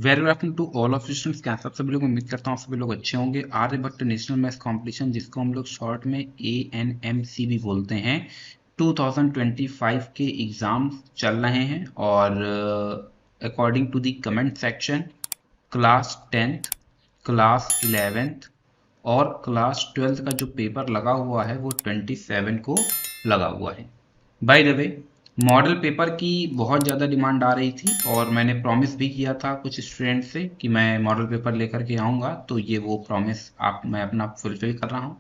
Very good afternoon to all of students. क्या सब सभी लोग, उम्मीद करता हूँ सभी लोग अच्छे होंगे। आर्यभट्ट नेशनल मैथ्स कंपटीशन, जिसको हम लोग शॉर्ट में ANMC भी बोलते हैं, 2025 के एग्जाम चल रहे हैं। और according to the comment section, class 10th, class 11th और क्लास 12th का जो पेपर लगा हुआ है वो 27 को लगा हुआ है। Bye the way, model paper की बहुत ज़्यादा डिमांड आ रही थी और मैंने प्रॉमिस भी किया था कुछ स्टूडेंट से कि मैं मॉडल पेपर लेकर के आऊँगा, तो ये वो प्रॉमिस मैं अपना फुलफिल कर रहा हूँ।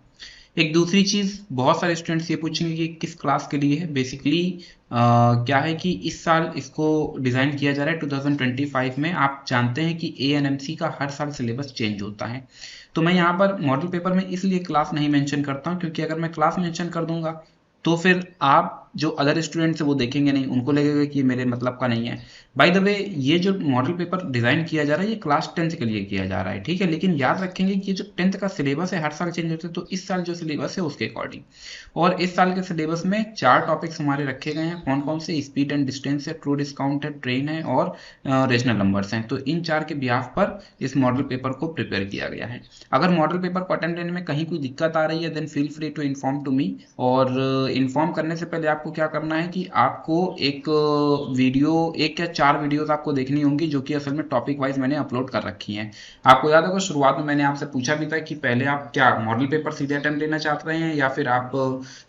एक दूसरी चीज़, बहुत सारे स्टूडेंट्स ये पूछेंगे कि किस क्लास के लिए है। बेसिकली क्या है कि इस साल इसको डिज़ाइन किया जा रहा है 2025 में। आप जानते हैं कि ANMC का हर साल सिलेबस चेंज होता है, तो मैं यहाँ पर मॉडल पेपर में इसलिए क्लास नहीं मेंशन करता हूँ, क्योंकि अगर मैं क्लास मेंशन कर दूंगा तो फिर आप जो अदर स्टूडेंट्स है वो देखेंगे नहीं, उनको लगेगा कि ये मेरे मतलब का नहीं है। बाय द वे, ये जो मॉडल पेपर डिजाइन किया जा रहा है ये क्लास 10th के लिए किया जा रहा है, ठीक है। लेकिन याद रखेंगे कि ये जो 10th का सिलेबस है हर साल चेंज होता है, तो इस साल जो सिलेबस है उसके अकॉर्डिंग, और इस साल के सिलेबस में 4 टॉपिक्स हमारे रखे गए हैं। कौन कौन से? स्पीड एंड डिस्टेंस है, ट्रू डिस्काउंट है, ट्रेन है और रेशनल नंबर्स हैं। तो इन 4 के बिहाफ पर इस मॉडल पेपर को प्रिपेयर किया गया है। अगर मॉडल पेपर को अटेम्प्ट लेने में कहीं कोई दिक्कत आ रही है, then feel free to inform to me. और इन्फॉर्म करने से पहले आपको क्या करना है कि आपको एक वीडियो, एक या 4 वीडियोस आपको देखनी होंगी, जो कि असल में टॉपिक वाइज मैंने अपलोड कर रखी हैं। आपको याद होगा शुरुआत में मैंने आपसे पूछा भी था कि पहले आप क्या मॉडल पेपर सीधे अटेम्प्ट लेना चाहते हैं या फिर आप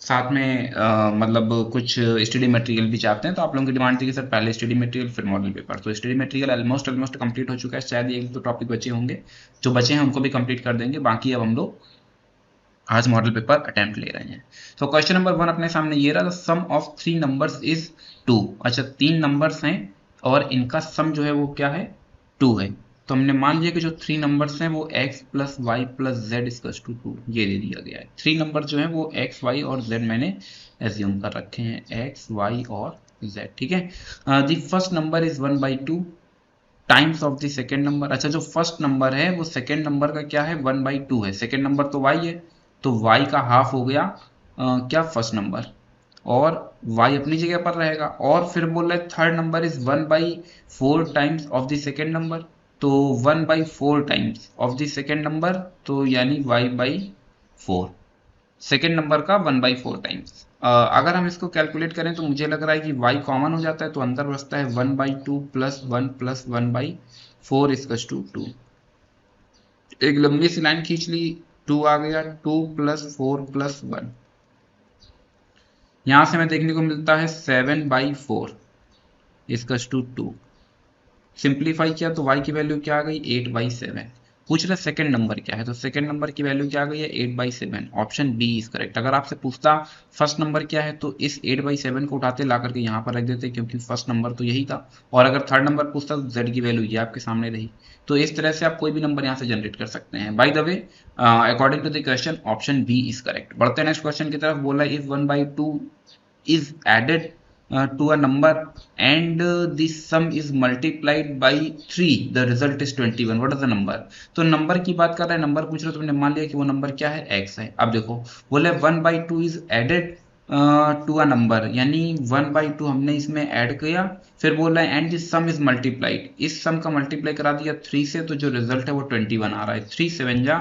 साथ में मतलब कुछ स्टडी मटेरियल भी चाहते हैं। तो आप लोगों की डिमांड थी कि सर पहले स्टडी मटेरियल फिर मॉडल पेपर। तो स्टडी मटेरियल ऑलमोस्ट कंप्लीट हो चुका है, शायद एक दो टॉपिक बचे होंगे, जो बचे हैं उनको भी कंप्लीट कर देंगे। बाकी अब हम लोग आज मॉडल पेपर अटेम्प्ट ले रहे हैं। तो क्वेश्चन नंबर 1 अपने सामने ये रहा, सम ऑफ 3 नंबर्स इज 2। अच्छा, 3 नंबर्स हैं और इनका सम जो है वो क्या है? 2 है। तो हमने मान लिया कि जो 3 नंबर्स हैं वो x plus y plus z equals to 2, ये दे दिया गया है। 3 नंबर जो है वो x, y और z मैंने एज्यूम कर रखे हैं, x, y और z, ठीक है। The first number is 1/2 times of the second number. अच्छा, जो फर्स्ट नंबर है वो सेकेंड नंबर का क्या है? 1/2 है। सेकेंड नंबर तो y है, तो y का हाफ हो गया क्या? फर्स्ट नंबर, और y अपनी जगह पर रहेगा। और फिर बोल रहे third number is 1/4 times of the second number, तो 1/4 times of the second number, तो यानी y/4, सेकेंड नंबर का 1/4 टाइम्स। अगर हम इसको कैलकुलेट करें तो मुझे लग रहा है कि y कॉमन हो जाता है, तो अंदर बचता है 1/2 प्लस 1 प्लस 1/4 इक्वल्स टू 2। एक लंबी सी लाइन खींच ली, 2 आ गया, 2 प्लस 4 प्लस 1। यहां से हमें देखने को मिलता है 7/4 इक्वल्स टू 2। सिंप्लीफाई किया तो y की वैल्यू क्या आ गई? 8/7। पूछ रहे सेकंड नंबर क्या है, तो सेकंड नंबर की वैल्यू क्या आ गई है? 8/7। Option B is correct. अगर आपसे पूछता फर्स्ट नंबर क्या है, तो इस 8/7 को उठाते ला करके यहाँ पर रख देते, क्योंकि फर्स्ट नंबर तो यही था। और अगर थर्ड नंबर पूछता तो z की वैल्यू ये आपके सामने रही। तो इस तरह से आप कोई भी नंबर यहाँ से जनरेट कर सकते हैं। By the way, according to the question option B is correct. बढ़ते हैं नेक्स्ट क्वेश्चन की तरफ। बोला if 1/2 is added to a number and the sum is multiplied by 3, the result is 21, what is the number? तो number की बात कर रहे हैं, नंबर पूछ रहे हो, तुमने मान लिया कि वो नंबर क्या है? x है। अब देखो, बोले 1/2 is added to a number, यानी 1/2 हमने इसमें ऐड किया। फिर बोल रहा है and this some is multiplied, इस सम का मल्टीप्लाई करा दिया 3 से, तो जो रिजल्ट है वो 21 आ रहा है। 3 7 जा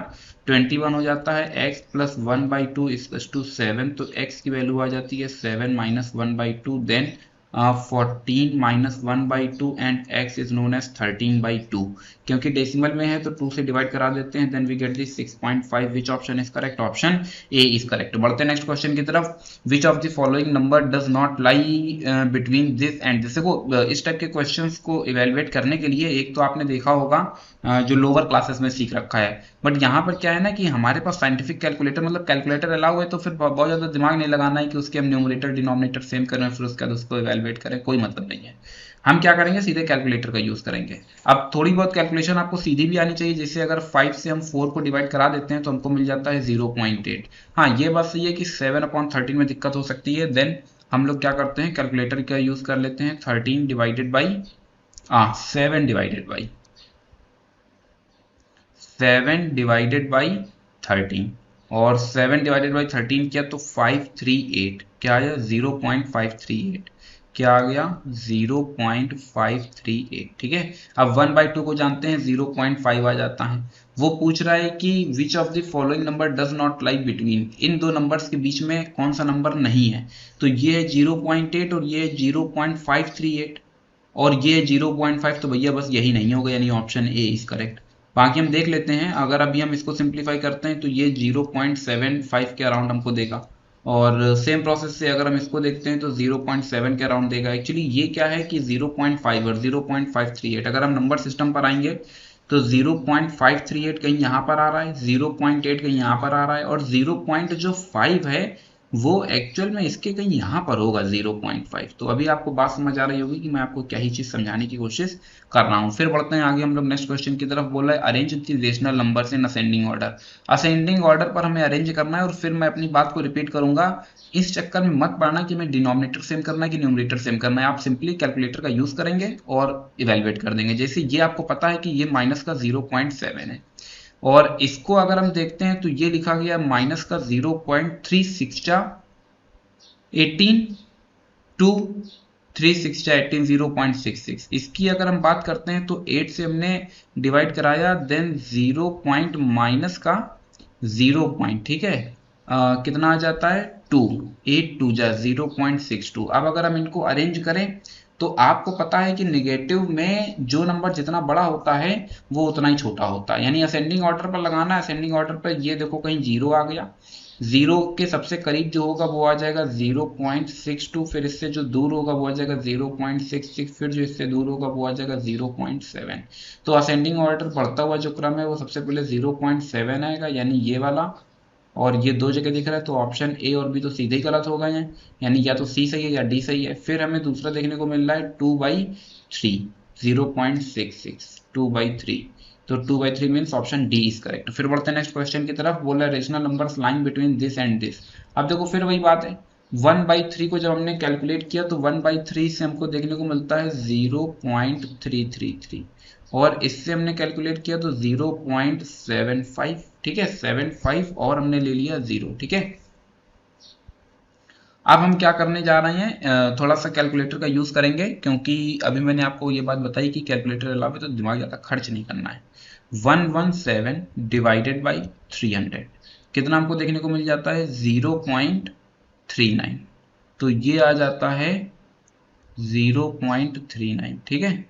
21 हो जाता है। x प्लस 1/2 इक्वल्स टू 7, तो x की वैल्यू आ जाती है 7 minus 1/2, then 14 minus 1/2 and x is known as 13/2। क्योंकि डेसिमल में है तो 2 से डिवाइड करा देते हैं, then we get this 6.5। Which option is correct? Option A is correct. बढ़ते हैं नेक्स्ट क्वेश्चन की तरफ। Which of the following number does not lie between this and this. देखो, इस टाइप के क्वेश्चंस को इवेलुएट करने के लिए एक तो आपने देखा होगा जो लोअर क्लासेस में सीख रखा है, बट यहाँ पर क्या है ना कि हमारे पास साइंटिफिक कैलकुलेटर, मतलब कैलकुलेटर अलाउ है, तो फिर बहुत ज़्यादा दिमाग नहीं लगाना है कि उसके हम न्यूमरेटर डिनोमिनेटर सेम करें फिर उसके बाद उसको इवेलुएट करें, कोई मतलब नहीं है। हम क्या करेंगे, सीधे कैलकुलेटर का यूज़ करेंगे। अब थोड़ी बहुत कैलकुलेशन आपको सीधी भी आनी चाहिए, जैसे अगर 5 से हम 4 को डिवाइड करा देते हैं तो हमको मिल जाता है 0.8। हाँ, ये बात सही है कि 7/13 में दिक्कत हो सकती है। देन हम लोग क्या करते हैं, कैलकुलेटर का यूज़ कर लेते हैं। 13 डिवाइडेड बाई 7 डिवाइडेड बाई 13, और 7 डिवाइडेड बाई 13 किया तो 538, क्या आया? 0.538। क्या आ गया 0.538। ठीक है, अब 1/2 को जानते हैं 0.5 आ जाता है। वो पूछ रहा है कि which of the following number does not lie between, इन दो नंबर्स के बीच में कौन सा नंबर नहीं है। तो ये है 0.8 और ये है 0.538 और ये है 0.5, तो भैया बस यही नहीं होगा, यानी ऑप्शन ए इज करेक्ट। बाकी हम देख लेते हैं, अगर अभी हम इसको सिंप्लीफाई करते हैं तो ये 0.75 के अराउंड हमको देगा, और सेम प्रोसेस से अगर हम इसको देखते हैं तो 0.7 के अराउंड देगा। एक्चुअली ये क्या है कि 0.5 और 0.538, अगर हम नंबर सिस्टम पर आएंगे तो 0.538 कहीं यहाँ पर आ रहा है, 0.8 कहीं यहाँ पर आ रहा है, और 0.5 है वो एक्चुअल में इसके कहीं यहाँ पर होगा 0.5। तो अभी आपको बात समझ आ रही होगी कि मैं आपको क्या ही चीज समझाने की कोशिश कर रहा हूँ। फिर बढ़ते हैं आगे हम लोग नेक्स्ट क्वेश्चन की तरफ। बोला है arrange the rational numbers in ascending order. Ascending order पर हमें अरेंज करना है, और फिर मैं अपनी बात को रिपीट करूंगा। इस चक्कर में मत पड़ना कि मैं डिनोमिनेटर सेम करना है कि न्यूमरेटर सेम करना है। आप सिंपली कैलकुलेटर का यूज करेंगे और इवेलुएट कर देंगे। जैसे ये आपको पता है कि ये माइनस का 0.7 है, और इसको अगर हम देखते हैं तो ये लिखा गया माइनस का 0.36 18 टू 3 6 18 0.66। इसकी अगर हम बात करते हैं तो 8 से हमने डिवाइड कराया, देन 0 पॉइंट माइनस का 0 पॉइंट, ठीक है, कितना आ जाता है 2, 8 2 जा 0.62। अब अगर हम इनको अरेंज करें तो आपको पता है कि निगेटिव में जो नंबर जितना बड़ा होता है वो उतना ही छोटा होता है, यानी असेंडिंग ऑर्डर पर लगाना है। असेंडिंग ऑर्डर पर ये देखो कहीं 0 आ गया, 0 के सबसे करीब जो होगा वो आ जाएगा 0.62, फिर इससे जो दूर होगा वो आ जाएगा 0.66, फिर जो इससे दूर होगा वो आ जाएगा 0.7। तो असेंडिंग ऑर्डर बढ़ता हुआ जो क्रम है वो सबसे पहले 0.7 आएगा, यानी ये वाला, और ये दो जगह दिख रहा है तो ऑप्शन ए और बी तो सीधे ही गलत हो गए हैं, यानी या तो सी सही है या डी सही है। फिर हमें दूसरा देखने को मिल रहा है 2/3, 0.66, 2/3, तो 2/3 means option D is correct. फिर बढ़ते हैं नेक्स्ट क्वेश्चन की तरफ। बोला rational numbers line between this and this. अब देखो फिर वही बात है, 1/3 को जब हमने कैलकुलेट किया तो 1/3 से हमको देखने को मिलता है 0.333, और इससे हमने कैलकुलेट किया तो 0.75, ठीक है, 75, और हमने ले लिया 0, ठीक है। अब हम क्या करने जा रहे हैं, थोड़ा सा कैलकुलेटर का यूज करेंगे, क्योंकि अभी मैंने आपको ये बात बताई कि कैलकुलेटर अलावा तो दिमाग ज्यादा खर्च नहीं करना है। 117 डिवाइडेड बाई 300 कितना हमको देखने को मिल जाता है 0.39, तो ये आ जाता है 0.39, ठीक है,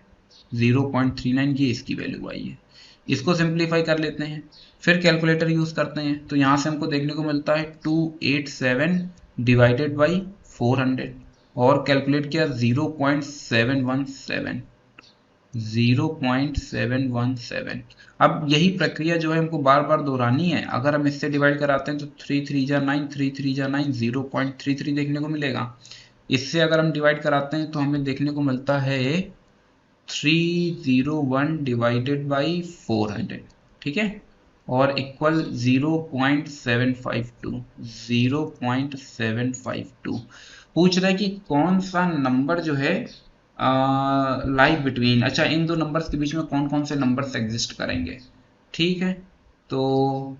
0.39 ये इसकी वैल्यू आई है। इसको सिंप्लीफाई कर लेते हैं, फिर कैलकुलेटर यूज करते हैं, तो यहां से हमको देखने को मिलता है 287 डिवाइडेड बाई 400, और कैलकुलेट किया 0.717, 0.717। अब यही प्रक्रिया जो है हमको बार बार दोहरानी है। अगर हम इससे डिवाइड कराते हैं तो 3 3 जा 9, 3 3 जा 9, 0.33 देखने को मिलेगा। इससे अगर हम डिवाइड कराते हैं तो हमें देखने को मिलता है 301 डिवाइडेड बाई 400, ठीक है, और इक्वल 0.752, 0.752। पूछ रहा है कि कौन सा नंबर जो है लाइक बिटवीन, अच्छा इन दो नंबर्स के बीच में कौन कौन से नंबर्स एग्जिस्ट करेंगे, ठीक है। तो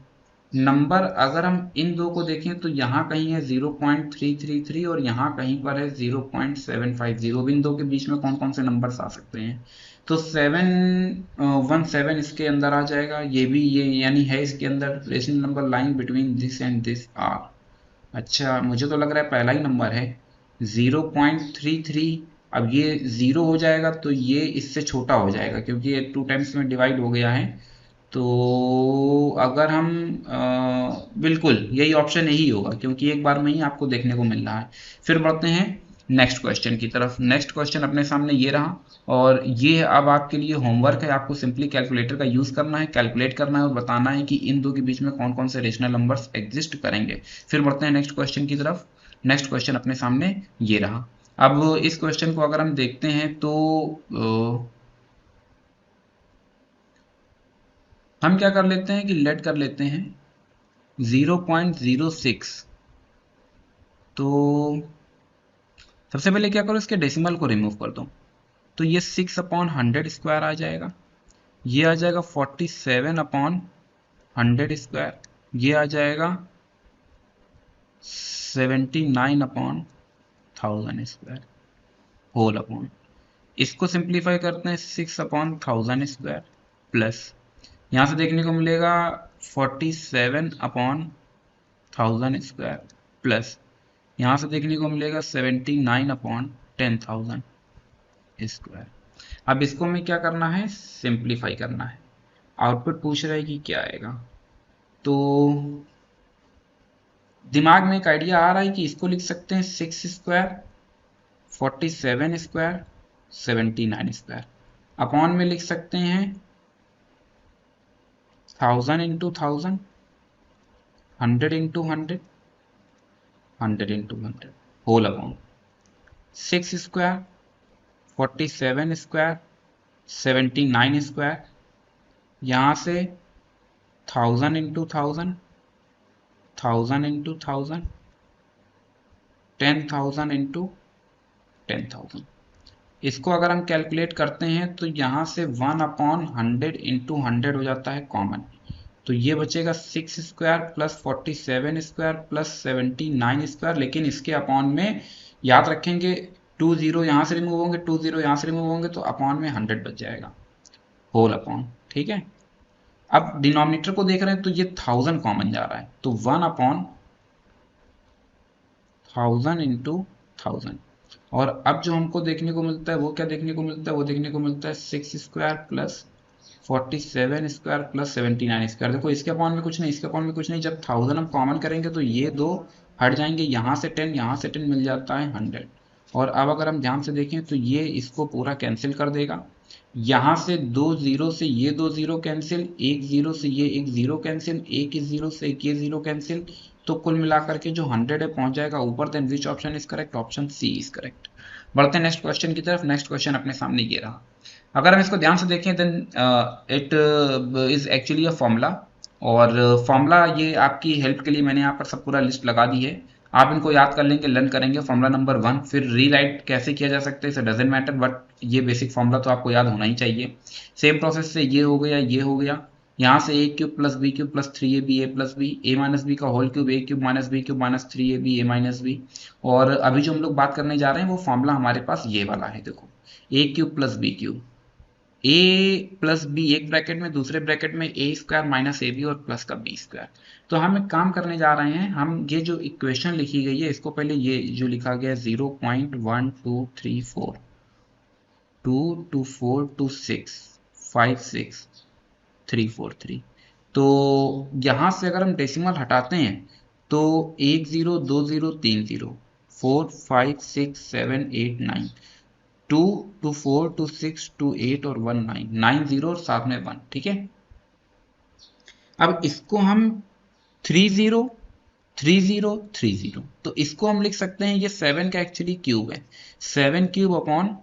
नंबर अगर हम इन दो को देखें तो यहाँ कहीं है 0.333 और यहाँ कहीं पर है 0.750। इन दो के बीच में कौन कौन से नंबर्स आ सकते हैं, तो 717 इसके अंदर आ जाएगा, ये भी ये यानी है इसके अंदर। Rational number line between this and this are, अच्छा मुझे तो लग रहा है पहला ही नंबर है 0.33। अब ये 0 हो जाएगा तो ये इससे छोटा हो जाएगा क्योंकि ये 2 टाइम्स में डिवाइड हो गया है। तो अगर हम बिल्कुल यही ऑप्शन यही होगा क्योंकि एक बार में ही आपको देखने को मिल रहा है। फिर बढ़ते हैं नेक्स्ट क्वेश्चन की तरफ। नेक्स्ट क्वेश्चन अपने सामने ये रहा, और ये अब आपके लिए होमवर्क है। आपको सिंपली कैलकुलेटर का यूज करना है, कैलकुलेट करना है और बताना है कि इन दो के बीच में कौन कौन से रेशनल नंबर्स एग्जिस्ट करेंगे। फिर बढ़ते हैं नेक्स्ट क्वेश्चन की तरफ। नेक्स्ट क्वेश्चन अपने सामने ये रहा। अब इस क्वेश्चन को अगर हम देखते हैं तो हम क्या कर लेते हैं कि लेट कर लेते हैं 0.06। तो सबसे पहले क्या करो, इसके डेसिमल को रिमूव कर दो, तो ये 6/100 स्क्वायर आ जाएगा, ये आ जाएगा 47/100 स्क्वायर, ये आ जाएगा 79/1000 स्क्वायर। होल अपॉन, इसको सिंप्लीफाई करते हैं 6/1000 प्लस, यहाँ से देखने को मिलेगा 47/1000 प्लस, यहाँ से देखने को मिलेगा 79/10,000। अब इसको हमें क्या करना है, सिंप्लीफाई करना है। आउटपुट पूछ रहा है कि क्या आएगा, तो दिमाग में एक आइडिया आ रहा है कि इसको लिख सकते हैं 6 स्क्वायर 47 स्क्वायर 79 स्क्वायर, अपॉन में लिख सकते हैं 1000 into 1000, 100 into 100, 100 into 100, whole upon 6 square 47 square 79 square, यहाँ से 1000 इंटू 1000, 1000 इंटू 1000, 10,000 इंटू 10,000। इसको अगर हम कैलकुलेट करते हैं तो यहाँ से 1/100 इंटू 100 हो जाता है कॉमन, तो ये बचेगा 6 square plus 47 square plus 79 square, लेकिन इसके अपॉन में याद रखेंगे 2 0 यहाँ से रिमूव होंगे, 2 0 यहाँ से रिमूव होंगे, तो अपॉन में 100 बच जाएगा, होल अपॉन। ठीक है, अब डिनोमिनेटर को देख रहे हैं तो ये 1000 कॉमन जा रहा है, तो 1/1000 इंटू 1000, और अब जो हमको देखने को मिलता है वो क्या देखने को मिलता है, वो देखने को मिलता है 6 square plus 47 square plus 79 square. देखो इसके अपॉन में कुछ नहीं, इसके अपॉन में कुछ नहीं, जब 1000 हम कॉमन करेंगे तो ये दो हट जाएंगे, यहाँ से 10, यहाँ से 10, मिल जाता है 100। और अब अगर हम ध्यान से देखें तो ये इसको पूरा कैंसिल कर देगा, यहाँ से 2 0 से ये 2 0 कैंसिल, 1 0 से ये 1 0 कैंसिल, एक 0 से एक ये 0 कैंसिल, तो कुल मिलाकर के जो 100 है पहुंच जाएगा ऊपर। Then which option is correct, option C is correct. बढ़ते हैं नेक्स्ट क्वेश्चन की तरफ। नेक्स्ट क्वेश्चन अपने सामने ये रहा, अगर हम इसको ध्यान से देखें then it is actually a formula, और फॉर्मूला ये आपकी हेल्प के लिए मैंने यहाँ पर सब पूरा लिस्ट लगा दी है, आप इनको याद कर लेंगे, लर्न करेंगे। फॉर्मूला नंबर 1, फिर रीराइट कैसे किया जा सकता है इसे डजेंट मैटर, बट ये बेसिक फॉर्मूला तो आपको याद होना ही चाहिए। सेम प्रोसेस से ये हो गया, ये हो गया, यहाँ से a cube plus B cube plus 3ab a plus B, a minus B का whole cube a cube minus B cube minus 3ab a minus B. और अभी जो हम लोग बात करने जा रहे हैं वो फॉर्मूला हमारे पास ये वाला है, देखो a cube plus B cube, a plus b एक ब्रैकेट में, दूसरे ब्रैकेट में a square minus a b और प्लस का b स्क्वायर। तो हम एक काम करने जा रहे हैं, हम ये जो इक्वेशन लिखी गई है इसको पहले ये जो लिखा गया है 0.1234 22426 56343, तो यहाँ से अगर हम डेसिमल हटाते हैं तो 1 0 2 0 3 0 4 5 6 7 8 9 2 2 4 2 6 2 8 और 1 9 9 0 और साथ में 1। ठीक है, अब इसको हम 3 0 3 0 3 0, तो इसको हम लिख सकते हैं, ये 7 का एक्चुअली क्यूब है, 7 क्यूब अपॉन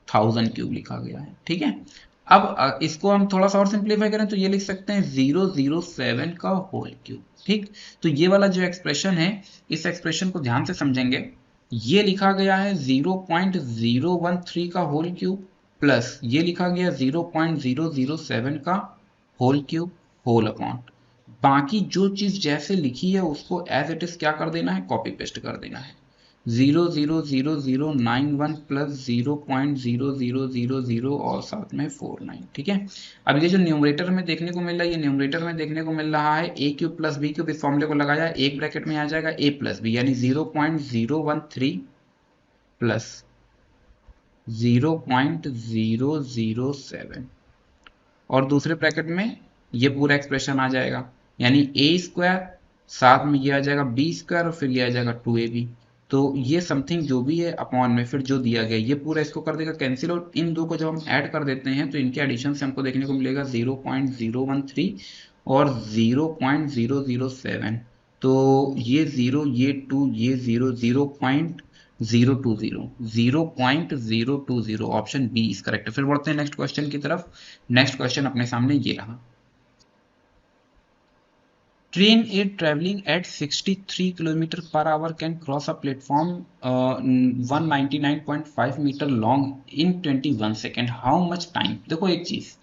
1000 क्यूब लिखा गया है। ठीक है, अब इसको हम थोड़ा सा और सिंप्लीफाई करें तो ये लिख सकते हैं 007 का होल क्यूब। ठीक, तो ये वाला जो एक्सप्रेशन है, इस एक्सप्रेशन को ध्यान से समझेंगे, ये लिखा गया है 0.013 का होल क्यूब प्लस ये लिखा गया 0.007 का होल क्यूब होल अपॉन, बाकी जो चीज जैसे लिखी है उसको एज इट इज क्या कर देना है, कॉपी पेस्ट कर देना है। 0.00091 प्लस 0.0000 और साथ में 49। ठीक है, अब ये जो न्यूमरेटर में देखने को मिल रहा है, ये न्यूमरेटर में देखने को मिल रहा है a cube plus B cube, इस फॉर्मूले को लगाया, एक ब्रैकेट में आ जाएगा a प्लस बी, यानी 0.013 प्लस 0.007, और दूसरे ब्रैकेट में ये पूरा एक्सप्रेशन आ जाएगा, यानी a स्क्वायर साथ में ये आ जाएगा b स्क्वायर और फिर ये आ जाएगा 2ab, तो ये समथिंग जो भी है अपॉन में फिर जो दिया गया ये पूरा इसको कर देगा कैंसिल, और इन दो को जब हम ऐड कर देते हैं तो इनके एडिशन से हमको देखने को मिलेगा 0.013 और 0.007, तो ये 0 ये 2 ये 0 0.020 ऑप्शन बी इज करेक्ट। फिर बढ़ते हैं नेक्स्ट क्वेश्चन की तरफ। नेक्स्ट क्वेश्चन अपने सामने ये रहा, train is traveling at 63 km per hour can cross a platform 199.5 meter long in 21 second, how much time। देखो एक चीज,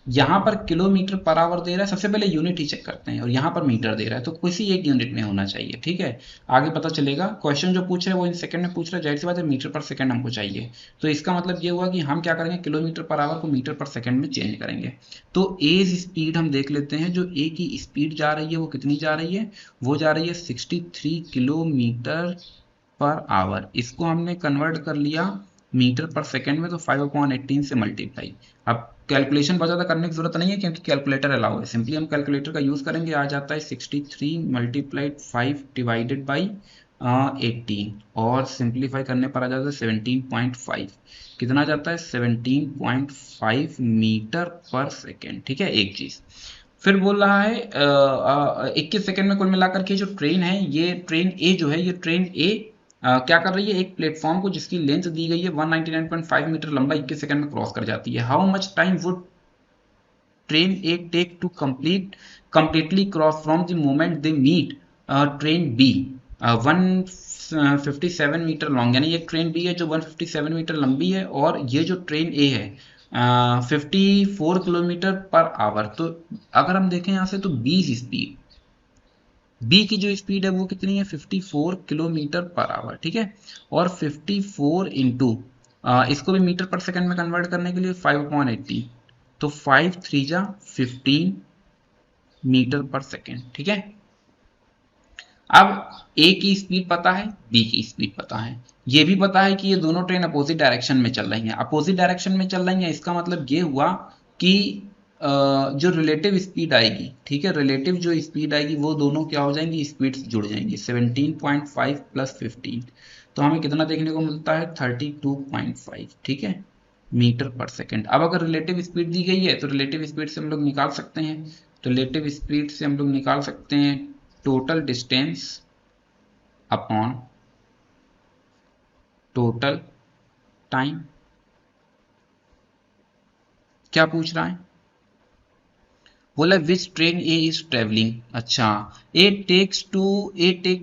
यहाँ पर किलोमीटर पर आवर दे रहा है, सबसे पहले यूनिट ही चेक करते हैं, और यहाँ पर मीटर दे रहा है, तो किसी एक यूनिट में होना चाहिए, ठीक है। आगे पता चलेगा। क्वेश्चन जो पूछ रहे हैं वो इन सेकंड में पूछ रहा है, जाहिर सी बात है मीटर पर सेकंड हमको चाहिए, तो इसका मतलब ये हुआ कि हम क्या करेंगे, किलोमीटर पर आवर को मीटर पर सेकंड में चेंज करेंगे। तो एज स्पीड हम देख लेते हैं, जो ए की स्पीड जा रही है वो कितनी जा रही है, वो जा रही है 63 किलोमीटर पर आवर। इसको हमने कन्वर्ट कर लिया मीटर पर सेकंड में, तो 5/18 से मल्टीप्लाई। अब कैलकुलेशन बहुत ज़्यादा करने की जरूरत नहीं है क्योंकि कैलकुलेटर अलाउ है, सिंपली हम कैलकुलेटर का यूज़ करेंगे। आ जाता है 63 मल्टीप्लाइड 5 डिवाइडेड बाई 18, और सिंप्लीफाई करने पर आ जाता है 17.5। कितना आ जाता है, 17.5 मीटर पर सेकेंड, ठीक है। एक चीज़ फिर बोल रहा है 21 सेकेंड में कुल मिलाकर के जो ट्रेन है, ये ट्रेन ए जो है, ये ट्रेन ए क्या कर रही है, एक प्लेटफॉर्म को जिसकी लेंथ दी गई है 199.5 मीटर लंबा 21 सेकंड में क्रॉस कर जाती है। How much time would train A take to completely cross from the moment they meet train B 157 metre long, यानी एक ट्रेन बी है जो 157 मीटर लंबी है, और ये जो ट्रेन ए है 54 किलोमीटर पर आवर। तो अगर हम देखें यहाँ से, तो बी की जो स्पीड है वो कितनी है, 54 किलोमीटर पर आवर, ठीक है। और 54 इंटू इसको भी मीटर पर सेकंड में कन्वर्ट करने के लिए 5/18, तो 5 3 जा 15 मीटर पर सेकंड, ठीक है। अब ए की स्पीड पता है, बी की स्पीड पता है, ये भी पता है कि ये दोनों ट्रेन अपोजिट डायरेक्शन में चल रही हैं। अपोजिट डायरेक्शन में चल रही हैं, इसका मतलब ये हुआ कि जो रिलेटिव स्पीड आएगी, ठीक है, रिलेटिव जो स्पीड आएगी वो दोनों क्या हो जाएंगी, स्पीड जुड़ जाएंगी। 17.5 प्लस 15, तो हमें कितना देखने को मिलता है, 32.5, ठीक है, मीटर पर सेकेंड। अब अगर रिलेटिव स्पीड दी गई है तो रिलेटिव स्पीड से हम लोग निकाल सकते हैं, तो रिलेटिव स्पीड से हम लोग निकाल सकते हैं total distance upon total time. क्या पूछ रहा है, बोला which train A is travelling. अच्छा, A take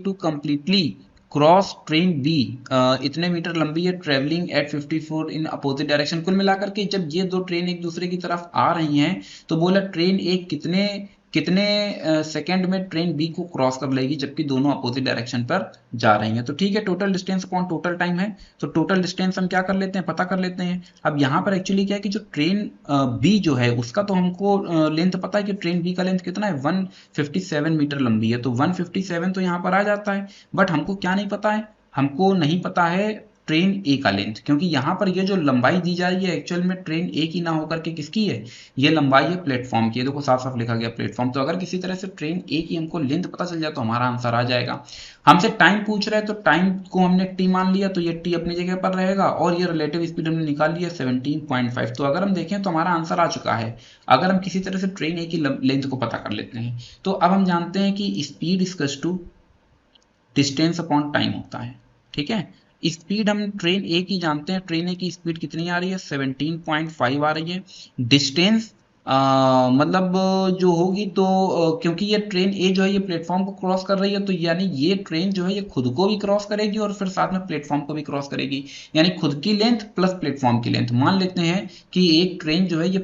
to completely cross train B, इतने मीटर लंबी है, travelling at 54 in opposite direction. कुल मिलाकर के जब ये दो ट्रेन एक दूसरे की तरफ आ रही हैं, तो बोला ट्रेन ए कितने कितने सेकंड में ट्रेन बी को क्रॉस कर लेगी, जबकि दोनों अपोजिट डायरेक्शन पर जा रही हैं। तो ठीक है, total distance upon total time है, तो टोटल डिस्टेंस हम क्या कर लेते हैं, पता कर लेते हैं। अब यहाँ पर एक्चुअली क्या है कि जो ट्रेन बी जो है उसका तो हमको लेंथ पता है कि ट्रेन बी का लेंथ कितना है, 157 मीटर लंबी है, तो 157 तो यहाँ पर आ जाता है। बट हमको क्या नहीं पता है, हमको नहीं पता है ट्रेन ए का लेंथ, क्योंकि यहाँ पर ये जो लंबाई दी जा रही है एक्चुअल में ट्रेन ए की ना होकर के किसकी है, ये लंबाई है प्लेटफॉर्म की। देखो साफ साफ लिखा गया प्लेटफॉर्म। तो अगर किसी तरह से ट्रेन ए की हमको लेंथ पता चल जाए तो हमारा आंसर आ जाएगा। हमसे टाइम पूछ रहे हैं, तो टाइम को हमने टी मान लिया, तो ये टी अपनी जगह पर रहेगा, और ये रिलेटिव स्पीड हमने निकाल लिया 17.5। तो अगर हम देखें तो हमारा आंसर आ चुका है, अगर हम किसी तरह से ट्रेन ए की लेंथ को पता कर लेते हैं। तो अब हम जानते हैं कि speed equals to distance upon time होता है, ठीक है। स्पीड हम ट्रेन ए की जानते हैं, ट्रेन ए की स्पीड कितनी आ रही है, 17.5 आ रही है। डिस्टेंस मतलब जो होगी, तो क्योंकि ये ट्रेन ए जो है ये प्लेटफॉर्म को क्रॉस कर रही है, तो यानी ये ट्रेन जो है ये खुद को भी क्रॉस करेगी और फिर साथ में प्लेटफॉर्म को भी क्रॉस करेगी, यानी खुद की लेंथ प्लस प्लेटफॉर्म की लेंथ। मान लेते हैं कि एक ट्रेन जो है ये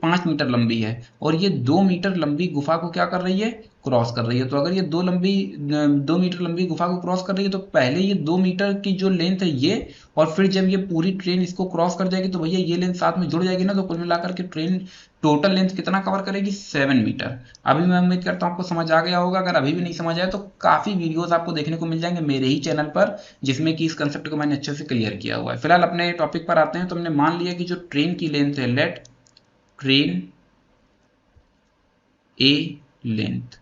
5 मीटर लंबी है, और ये 2 मीटर लंबी गुफा को क्या कर रही है, क्रॉस कर रही है। तो अगर ये 2 मीटर लंबी गुफा को क्रॉस कर रही है, तो पहले ये 2 मीटर की जो लेंथ है ये, और फिर जब ये पूरी ट्रेन इसको क्रॉस कर जाएगी तो भैया ये लेंथ साथ में जुड़ जाएगी ना, तो कुल मिलाकर के ट्रेन टोटल लेंथ कितना कवर करेगी, 7 मीटर। अभी मैं उम्मीद करता हूँ आपको समझ आ गया होगा। अगर अभी भी नहीं समझ आया तो काफी वीडियोस आपको देखने को मिल जाएंगे मेरे ही चैनल पर, जिसमें कि इस कंसेप्ट को मैंने अच्छे से क्लियर किया हुआ है। फिलहाल अपने टॉपिक पर आते हैं। तो हमने मान लिया कि जो ट्रेन की लेंथ है, लेट ट्रेन ए लेंथ,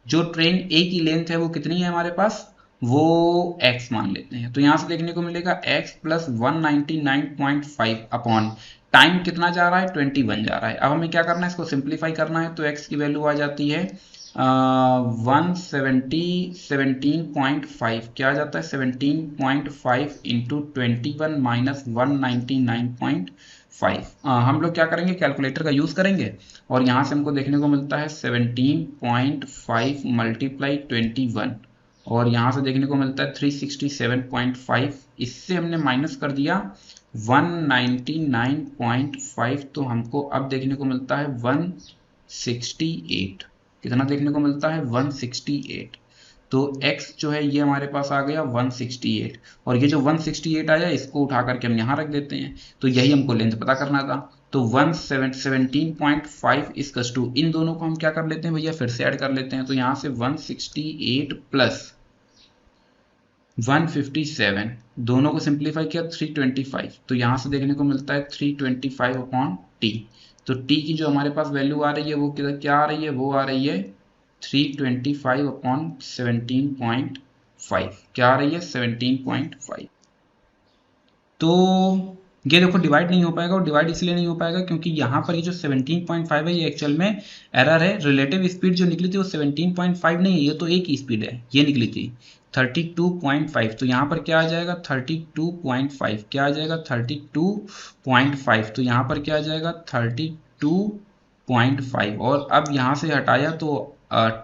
जो ट्रेन ए की लेंथ है वो कितनी है हमारे पास, वो x मान लेते हैं। तो यहां से देखने को मिलेगा x प्लस 199.5 अपॉन टाइम कितना जा रहा है, 21 जा रहा है। अब हमें क्या करना है, इसको सिंप्लीफाई करना है, तो x की वैल्यू आ जाती है 17.5, क्या आ जाता है 17.5 इंटू 21 माइनस 199.5। हम लोग क्या करेंगे, कैलकुलेटर का यूज करेंगे, और यहां से हमको देखने को मिलता है 17.5 मल्टीप्लाई 21, और यहां से देखने को मिलता है 367.5। इससे हमने माइनस कर दिया 199.5 तो हमको अब देखने को मिलता है 168। कितना देखने को मिलता है? 168। तो x जो है ये हमारे पास आ गया 168, और ये जो 168 आया इसको उठा करके हम यहाँ रख देते हैं। तो यही हमको लेंथ पता करना था। तो 117.5 इज टू, इन दोनों को हम क्या कर लेते हैं भैया, फिर से ऐड कर लेते हैं। तो यहाँ से 168 प्लस 157, दोनों को सिंप्लीफाई किया 325, तो यहाँ से देखने को मिलता है 325 अपॉन टी। तो टी की जो हमारे पास वैल्यू आ रही है वो क्या आ रही है, वो आ रही है 325 अपॉन 17.5। क्या आ रही है? 17.5। तो ये देखो डिवाइड नहीं हो पाएगा, और डिवाइड इसलिए नहीं हो पाएगा क्योंकि यहाँ पर ये जो 17.5 है ये एक्चुअल में एरर है। रिलेटिव स्पीड जो निकली थी वो 17.5 नहीं है, ये तो एक ही स्पीड है, ये निकली थी 32.5। तो यहाँ पर क्या आ जाएगा 32.5, क्या आ जाएगा 32.5, तो यहाँ पर क्या आ जाएगा 32.5, और अब यहाँ से हटाया तो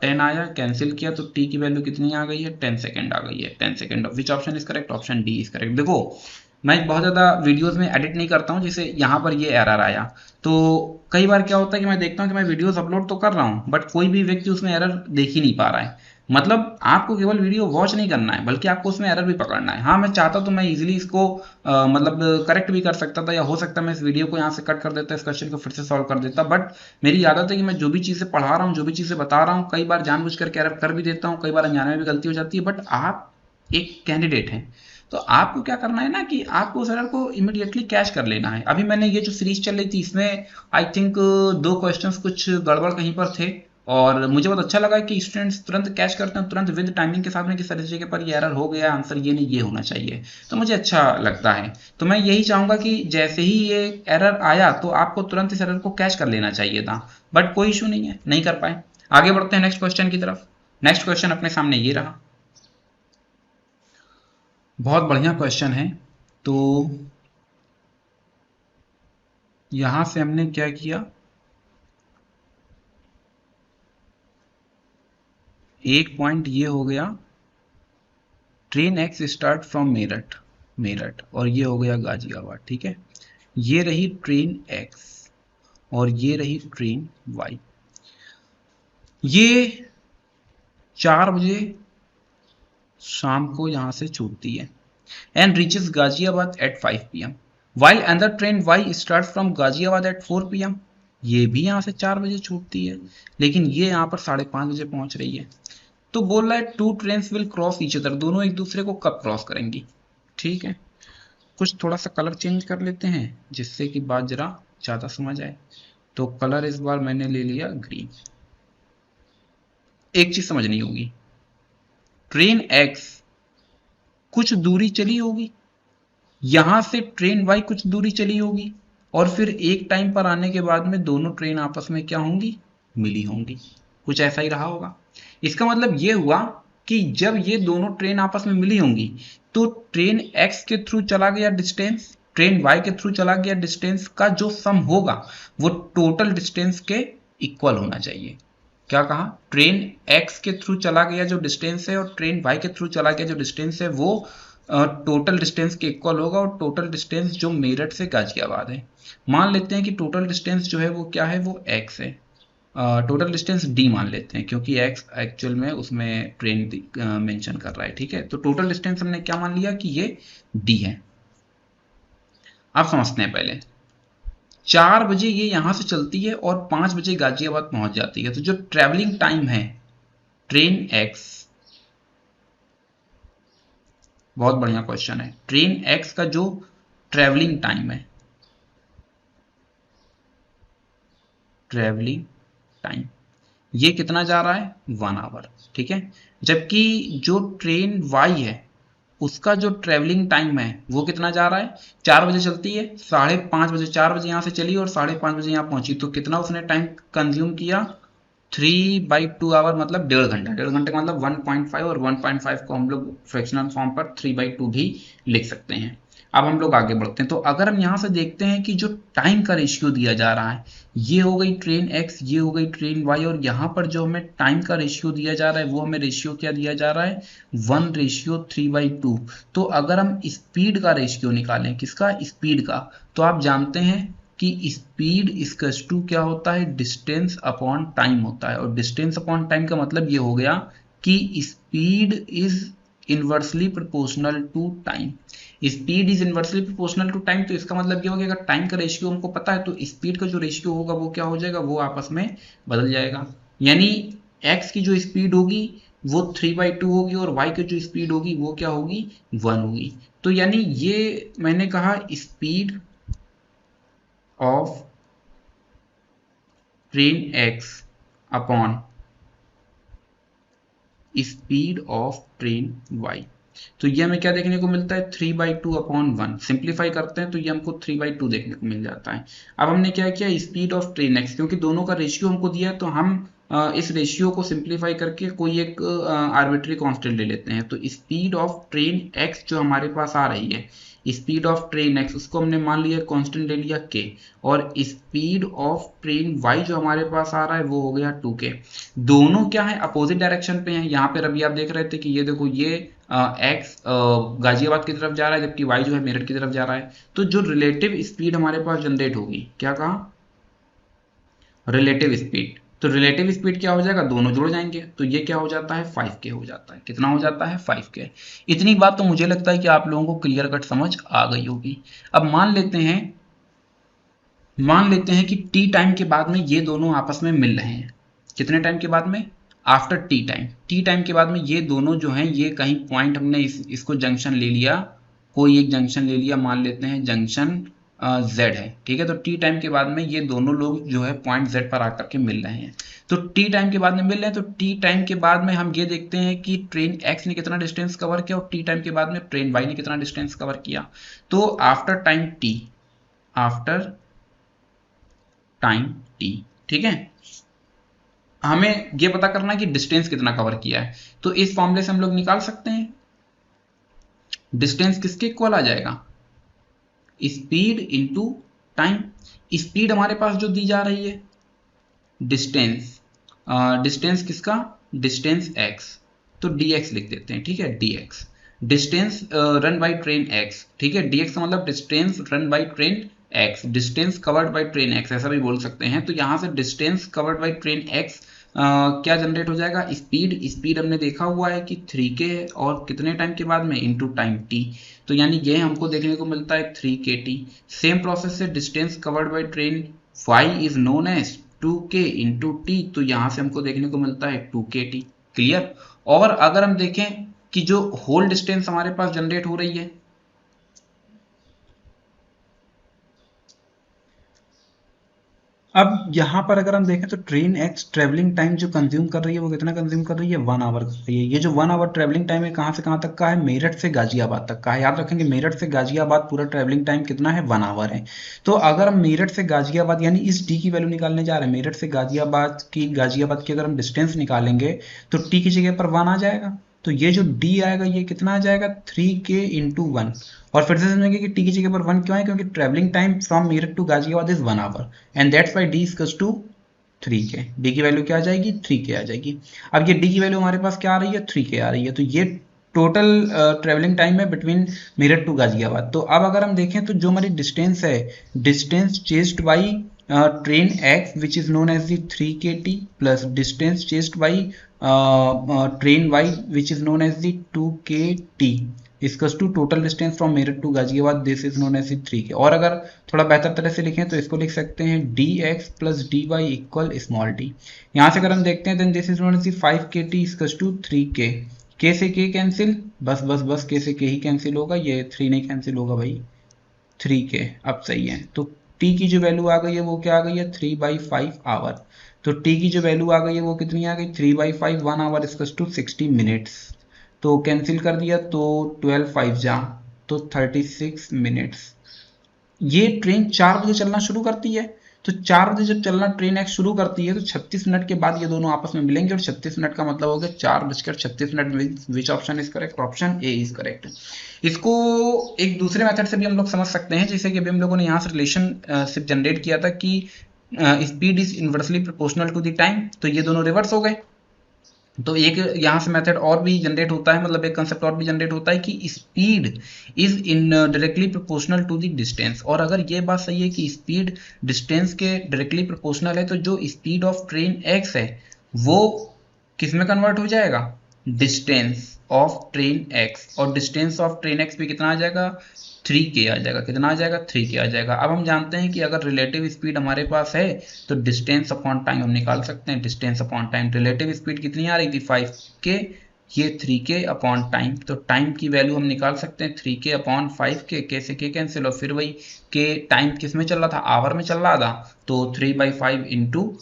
10 आया, कैंसिल किया तो टी की वैल्यू कितनी आ गई है, 10 सेकेंड आ गई है। 10 second. Which option is correct? Option D is correct. देखो मैं बहुत ज़्यादा वीडियोस में एडिट नहीं करता हूँ, जिसे यहाँ पर ये एरर आया। तो कई बार क्या होता है कि मैं देखता हूँ कि मैं वीडियोस अपलोड तो कर रहा हूँ बट कोई भी व्यक्ति उसमें एरर देख ही नहीं पा रहा है। मतलब आपको केवल वीडियो वॉच नहीं करना है बल्कि आपको उसमें एरर भी पकड़ना है। हाँ मैं चाहता तो मैं इजीली इसको मतलब करेक्ट भी कर सकता था, या हो सकता मैं इस वीडियो को यहाँ से कट कर देता, इस क्वेश्चन को फिर से सॉल्व कर देता, बट मेरी आदत है कि मैं जो भी चीज़ें पढ़ा रहा हूँ, जो भी चीज़ें बता रहा हूँ, कई बार जानबूझ करके एरर कर भी देता हूँ, कई बार अनजाने में भी गलती हो जाती है। बट आप एक कैंडिडेट हैं तो आपको क्या करना है ना कि आपको उस एरर को इमीडिएटली कैच कर लेना है। अभी मैंने ये जो सीरीज चल रही थी इसमें आई थिंक 2 क्वेश्चंस कुछ गड़बड़ कहीं पर थे, और मुझे बहुत अच्छा लगा कि स्टूडेंट्स तुरंत कैच करते हैं, तुरंत विद टाइमिंग के साथ में किस तरीके पर ये एरर हो गया, आंसर ये नहीं ये होना चाहिए, तो मुझे अच्छा लगता है। तो मैं यही चाहूंगा कि जैसे ही ये एरर आया तो आपको तुरंत इस एरर को कैच कर लेना चाहिए था, बट कोई इशू नहीं है, नहीं कर पाए। आगे बढ़ते हैं नेक्स्ट क्वेश्चन की तरफ। नेक्स्ट क्वेश्चन अपने सामने ये रहा, बहुत बढ़िया क्वेश्चन है। तो यहां से हमने क्या किया, एक पॉइंट ये हो गया, train x start from Meerut, Meerut, और ये हो गया गाजियाबाद, ठीक है। ये रही ट्रेन एक्स और ये रही ट्रेन वाई। ये 4 बजे शाम को यहां से छूटती है and reaches Ghaziabad at 5 p.m. While another train Y starts from Ghaziabad at 4 p.m. ये भी यहाँ से 4 बजे छूटती है, लेकिन ये यहाँ पर 5:30 बजे पहुंच रही है। तो बोल रहा है 2 trains will cross each other, दोनों एक दूसरे को कब क्रॉस करेंगी। ठीक है, कुछ थोड़ा सा कलर चेंज कर लेते हैं जिससे कि बात जरा ज़्यादा समझ आए। तो कलर इस बार मैंने ले लिया ग्रीन। एक चीज समझनी होगी, ट्रेन एक्स कुछ दूरी चली होगी, यहां से ट्रेन वाई कुछ दूरी चली होगी, और फिर एक टाइम पर आने के बाद में दोनों ट्रेन आपस में क्या होंगी, मिली होंगी। कुछ ऐसा ही रहा होगा। इसका मतलब यह हुआ कि जब ये दोनों ट्रेन आपस में मिली होंगी तो ट्रेन एक्स के थ्रू चला गया डिस्टेंस, ट्रेन वाई के थ्रू चला गया डिस्टेंस का जो सम होगा वो टोटल डिस्टेंस के इक्वल होना चाहिए। क्या कहा, ट्रेन एक्स के थ्रू चला गया जो डिस्टेंस है और ट्रेन वाई के थ्रू चला गया जो डिस्टेंस है वो टोटल डिस्टेंस के इक्वल होगा, और टोटल डिस्टेंस जो मेरठ से गाजियाबाद है, मान लेते हैं कि टोटल डिस्टेंस जो है वो क्या है, वो x है। टोटल डिस्टेंस d मान लेते हैं क्योंकि x एक्चुअल में उसमें ट्रेन मेंशन कर रहा है। ठीक है, तो टोटल डिस्टेंस हमने क्या मान लिया कि ये d है। अब समझते हैं पहले, 4 बजे ये यहां से चलती है और 5 बजे गाजियाबाद पहुंच जाती है, तो जो ट्रेवलिंग टाइम है ट्रेन x, बहुत बढ़िया क्वेश्चन है, ट्रेन x का जो ट्रेवलिंग टाइम है, ट्रेवलिंग टाइम ये कितना जा रहा है, 1 आवर। ठीक है, जबकि जो ट्रेन y है उसका जो ट्रेवलिंग टाइम है वो कितना जा रहा है, 4 बजे चलती है, 5:30 बजे, 4 बजे यहां से चली और 5:30 बजे यहां पहुंची, तो कितना उसने टाइम कंज्यूम किया, 3/2 आवर, मतलब 1.5 घंटा। 1.5 घंटे का मतलब 1.5, और 1.5 को हम लोग फ्रैक्शनल फॉर्म पर 3/2 भी लिख सकते हैं। अब हम लोग आगे बढ़ते हैं। तो अगर हम यहाँ से देखते हैं कि जो टाइम का रेशियो दिया जा रहा है, ये हो गई ट्रेन x, ये हो गई ट्रेन y, और यहाँ पर जो हमें टाइम का रेशियो दिया जा रहा है वो हमें रेशियो क्या दिया जा रहा है, 1:3/2। तो अगर हम स्पीड का रेशियो निकालें, किसका, स्पीड का, तो आप जानते हैं कि स्पीड इक्वल्स टू क्या होता है, डिस्टेंस अपॉन टाइम होता है। और डिस्टेंस अपॉन टाइम का मतलब ये हो गया कि speed is inversely proportional to time. Speed is inversely proportional to time, तो इसका मतलब ये हो गया अगर टाइम का रेशियो हमको पता है तो स्पीड का जो रेशियो होगा वो क्या हो जाएगा, वो आपस में बदल जाएगा। यानी x की जो स्पीड होगी वो 3/2 होगी और y की जो स्पीड होगी वो क्या होगी, 1 होगी। तो यानी ये मैंने कहा speed of train x upon speed of train y। तो ये हमें क्या देखने को मिलता है, 3/2/1। सिंप्लीफाई करते हैं तो ये हमको 3/2 देखने को मिल जाता है। अब हमने क्या किया, स्पीड ऑफ ट्रेन x, क्योंकि दोनों का रेशियो हमको दिया है तो हम इस रेशियो को सिंप्लीफाई करके कोई एक आर्बिट्री कांस्टेंट ले लेते हैं। तो स्पीड ऑफ ट्रेन x जो हमारे पास आ रही है, स्पीड ऑफ ट्रेन x, उसको हमने मान लिया कांस्टेंट ले लिया k, और स्पीड ऑफ ट्रेन y जो हमारे पास आ रहा है वो हो गया 2k। दोनों क्या है, अपोजिट डायरेक्शन पे हैं। यहाँ पे अभी आप देख रहे थे कि ये देखो, ये x गाजियाबाद की तरफ जा रहा है जबकि y जो है मेरठ की तरफ जा रहा है। तो जो रिलेटिव स्पीड हमारे पास जनरेट होगी, क्या कहा, रिलेटिव स्पीड, तो रिलेटिव स्पीड क्या हो जाएगा, दोनों जुड़ जाएंगे तो ये क्या हो जाता है, 5k हो जाता है। कितना हो जाता है, 5k। इतनी बात तो मुझे लगता है कि आप लोगों को क्लियर कट समझ आ गई होगी। अब मान लेते हैं कि टी टाइम के बाद में ये दोनों आपस में मिल रहे हैं। कितने टाइम के बाद में, आफ्टर टी टाइम के बाद में ये दोनों जो हैं, ये कहीं पॉइंट हमने इसको जंक्शन ले लिया, कोई एक जंक्शन ले लिया, मान लेते हैं जंक्शन Z है, ठीक है। तो टी टाइम के बाद में ये दोनों लोग जो है पॉइंट Z पर आकर के मिल रहे हैं। तो टी टाइम के बाद में मिल रहे हैं, तो टी टाइम के बाद में हम ये देखते हैं कि ट्रेन x ने कितना डिस्टेंस कवर किया और टी टाइम के बाद में ट्रेन y ने कितना डिस्टेंस कवर किया। तो आफ्टर टाइम t, ठीक है, हमें ये पता करना है कि डिस्टेंस कितना कवर किया है। तो इस फॉर्मूले से हम लोग निकाल सकते हैं डिस्टेंस किसके इक्वल आ जाएगा, स्पीड इनटू टाइम। स्पीड हमारे पास जो दी जा रही है, डिस्टेंस किसका, डिस्टेंस x, तो dx लिख देते हैं, ठीक है, dx distance run by train x, ठीक है, dx का मतलब distance run by train x, distance covered by train x, ऐसा भी बोल सकते हैं। तो यहां से distance covered by train x क्या जनरेट हो जाएगा, स्पीड हमने देखा हुआ है कि 3k है, और कितने टाइम के बाद में, इनटू टाइम t। तो यानी ये हमको देखने को मिलता है 3kt। सेम प्रोसेस से distance covered by train y is known as 2k into T, तो यहां से हमको देखने को मिलता है 2kt। क्लियर। और अगर हम देखें कि जो होल डिस्टेंस हमारे पास जनरेट हो रही है, अब यहां पर अगर हम देखें तो ट्रेन x ट्रेवलिंग टाइम जो कंज्यूम कर रही है वो कितना कंज्यूम कर रही है, 1 आवर कर रही है। ये जो 1 आवर ट्रेवलिंग टाइम है कहां से कहां तक का है, मेरठ से गाजियाबाद तक का है। याद रखेंगे मेरठ से गाजियाबाद पूरा ट्रेवलिंग टाइम कितना है, 1 आवर है। तो अगर हम मेरठ से गाजियाबाद यानी इस टी की वैल्यू निकालने जा रहे हैं, मेरठ से गाजियाबाद की अगर हम डिस्टेंस निकालेंगे तो टी की जगह पर 1 आ जाएगा। तो ये जो d आएगा ये कितना आ जाएगा, 3k इंटू 1। और फिर से समझेंगे कि t की जगह पर 1 क्यों है, क्योंकि travelling time from Meerut to Ghaziabad is 1 hour and that's why d equals to 3k। d की वैल्यू क्या आ जाएगी, 3k आ जाएगी। अब ये d की वैल्यू हमारे पास क्या आ रही है, 3k आ रही है। तो ये टोटल ट्रेवलिंग टाइम है बिटवीन मेरठ टू गाजियाबाद। तो अब अगर हम देखें तो जो हमारी डिस्टेंस है, distance chased by train x which is known as the 3kt plus distance chased by train y which is known as the 2kt इसकस to total distance from Meerut to Ghaziabad, this is known as 3k। और अगर थोड़ा बेहतर तरह से लिखें तो इसको लिख सकते हैं dx प्लस dy इक्वल स्मॉल d। यहाँ से अगर हम देखते हैं then this is known as 5kt इसकस टू 3k। k से k कैंसिल, बस k से k ही कैंसिल होगा, ये 3 नहीं कैंसिल होगा भाई, 3k। अब सही है। तो t की जो वैल्यू आ गई है वो क्या आ गई है, 3/5 आवर। तो t की जो वैल्यू आ गई है वो कितनी आ गई, 3/5, 1 आवर इक्वल्स टू 60 मिनट्स। तो कैंसिल कर दिया तो 12 5 जा तो 36 मिनट्स। ये ट्रेन 4 बजे चलना शुरू करती है। तो 4 बजे जब चलना ट्रेन एक्स शुरू करती है तो 36 मिनट के बाद ये दोनों आपस में मिलेंगे और 36 मिनट का मतलब हो गया 4:36 विच option is correct? Option A is correct. इसको एक दूसरे मेथड से भी हम लोग समझ सकते हैं, जैसे कि अभी हम लोगों ने यहाँ से रिलेशनशिप जनरेट किया था कि speed is inversely proportional to the time, तो ये दोनों रिवर्स हो गए। तो एक यहाँ से मेथड और भी जनरेट होता है, मतलब एक कंसेप्ट और भी जनरेट होता है कि speed is in directly proportional to the distance. और अगर ये बात सही है कि स्पीड डिस्टेंस के डायरेक्टली प्रोपोर्शनल है, तो जो स्पीड ऑफ ट्रेन एक्स है वो किस में कन्वर्ट हो जाएगा? Distance of train x. और डिस्टेंस ऑफ ट्रेन एक्स भी कितना आ जाएगा? 3k आ जाएगा। कितना आ जाएगा? 3k आ जाएगा। अब हम जानते हैं कि अगर रिलेटिव स्पीड हमारे पास है तो डिस्टेंस अपॉन टाइम हम निकाल सकते हैं। Distance upon time, relative speed कितनी आ रही थी? 5k, ये 3k अपॉन टाइम, तो टाइम की वैल्यू हम निकाल सकते हैं 3k अपॉन 5k। k से k कैंसिल, और फिर वही k टाइम किस में चल रहा था? आवर में चल रहा था, तो 3/5 इंटू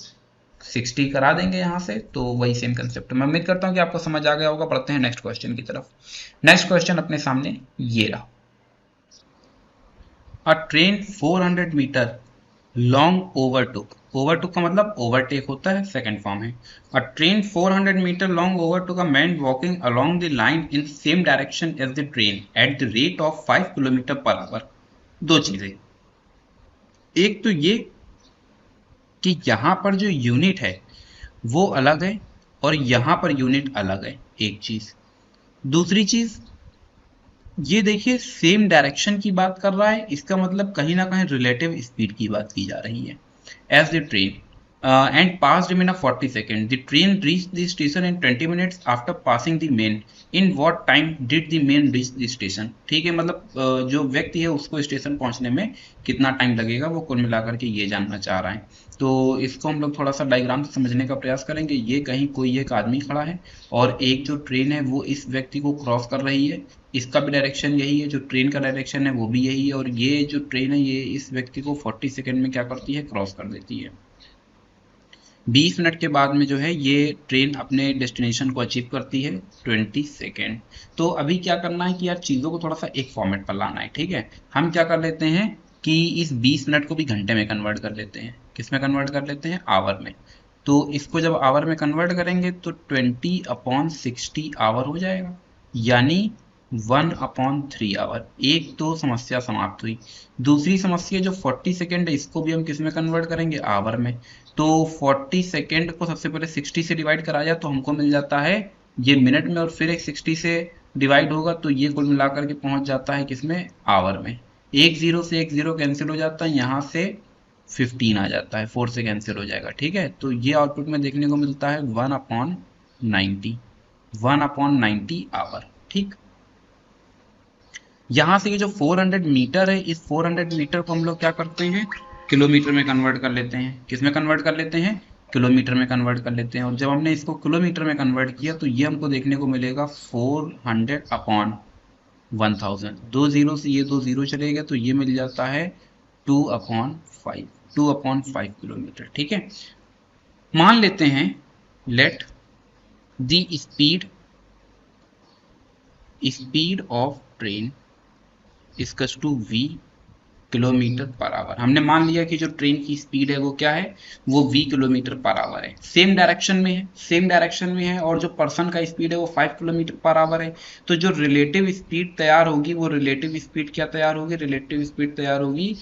60 करा देंगे यहाँ से, तो वही सेम कंसेप्ट। मैं उम्मीद करता हूँ कि आपको समझ आ गया होगा। पढ़ते हैं नेक्स्ट क्वेश्चन की तरफ। नेक्स्ट क्वेश्चन अपने सामने ये रहा। A train 400 metre long overtook का मतलब ओवरटेक होता है, सेकंड फॉर्म है। A train 400 metre long overtook a man walking along the line in same direction as the train at the rate of 5 kilometer per our. दो चीजें, एक तो ये कि यहाँ पर जो यूनिट है वो अलग है और यहाँ पर यूनिट अलग है, एक चीज। दूसरी चीज ये देखिए सेम डायरेक्शन की बात कर रहा है, इसका मतलब कहीं ना कहीं रिलेटिव स्पीड की बात की जा रही है। As the train and passed in 40 second, the train reach the station in 20 minutes after passing the man, in what time did the man reach the station. ठीक है, मतलब जो व्यक्ति है उसको स्टेशन पहुंचने में कितना टाइम लगेगा, वो कुल मिलाकर के ये जानना चाह रहा है। तो इसको हम लोग थोड़ा सा डायग्राम से समझने का प्रयास करेंगे। ये कहीं कोई एक आदमी खड़ा है और एक जो ट्रेन है वो इस व्यक्ति को क्रॉस कर रही है, इसका भी डायरेक्शन यही है, जो ट्रेन का डायरेक्शन है वो भी यही है, और ये जो ट्रेन है ये इस व्यक्ति को 40 सेकंड में क्या करती है? क्रॉस कर देती है। 20 मिनट के बाद में जो है ये ट्रेन अपने डेस्टिनेशन को अचीव करती है 20 सेकेंड। तो अभी क्या करना है कि यार चीज़ों को थोड़ा सा एक फॉर्मेट पर लाना है। ठीक है, हम क्या कर लेते हैं कि इस 20 मिनट को भी घंटे में कन्वर्ट कर लेते हैं। किस में कन्वर्ट कर लेते हैं? आवर में। तो इसको जब आवर में कन्वर्ट करेंगे तो 20/60 आवर हो जाएगा, यानी 1/3 आवर। एक तो समस्या समाप्त हुई। दूसरी समस्या जो 40 सेकेंड है इसको भी हम किस में कन्वर्ट करेंगे? आवर में। तो 40 सेकेंड को सबसे पहले 60 से डिवाइड करा जाए तो हमको मिल जाता है ये मिनट में, और फिर एक 60 से डिवाइड होगा तो ये कुल मिलाकर के पहुंच जाता है किसमें? आवर में। एक जीरो से एक जीरो कैंसिल हो जाता है, यहाँ से 15 आ जाता है, 4 से कैंसिल हो जाएगा। ठीक है, तो ये आउटपुट में देखने को मिलता है 1/90 आवर। ठीक, यहां से ये जो 400 मीटर है, इस 400 मीटर को हम लोग क्या करते हैं? किलोमीटर में कन्वर्ट कर लेते हैं। किस में कन्वर्ट कर लेते हैं? किलोमीटर में कन्वर्ट कर लेते हैं। और जब हमने इसको किलोमीटर में कन्वर्ट किया तो ये हमको देखने को मिलेगा 400/1000। दो जीरो से ये दो जीरो चले गए तो ये मिल जाता है 2/5 किलोमीटर। ठीक है, मान लेते हैं let the speed of train equals to v kilometre per hour. हमने मान लिया कि जो ट्रेन की स्पीड है वो क्या है? वो v किलोमीटर पर आवर है। सेम डायरेक्शन में है और जो पर्सन का स्पीड है वो 5 किलोमीटर पर आवर है। तो जो रिलेटिव स्पीड तैयार होगी वो रिलेटिव स्पीड क्या तैयार होगी? रिलेटिव स्पीड तैयार होगी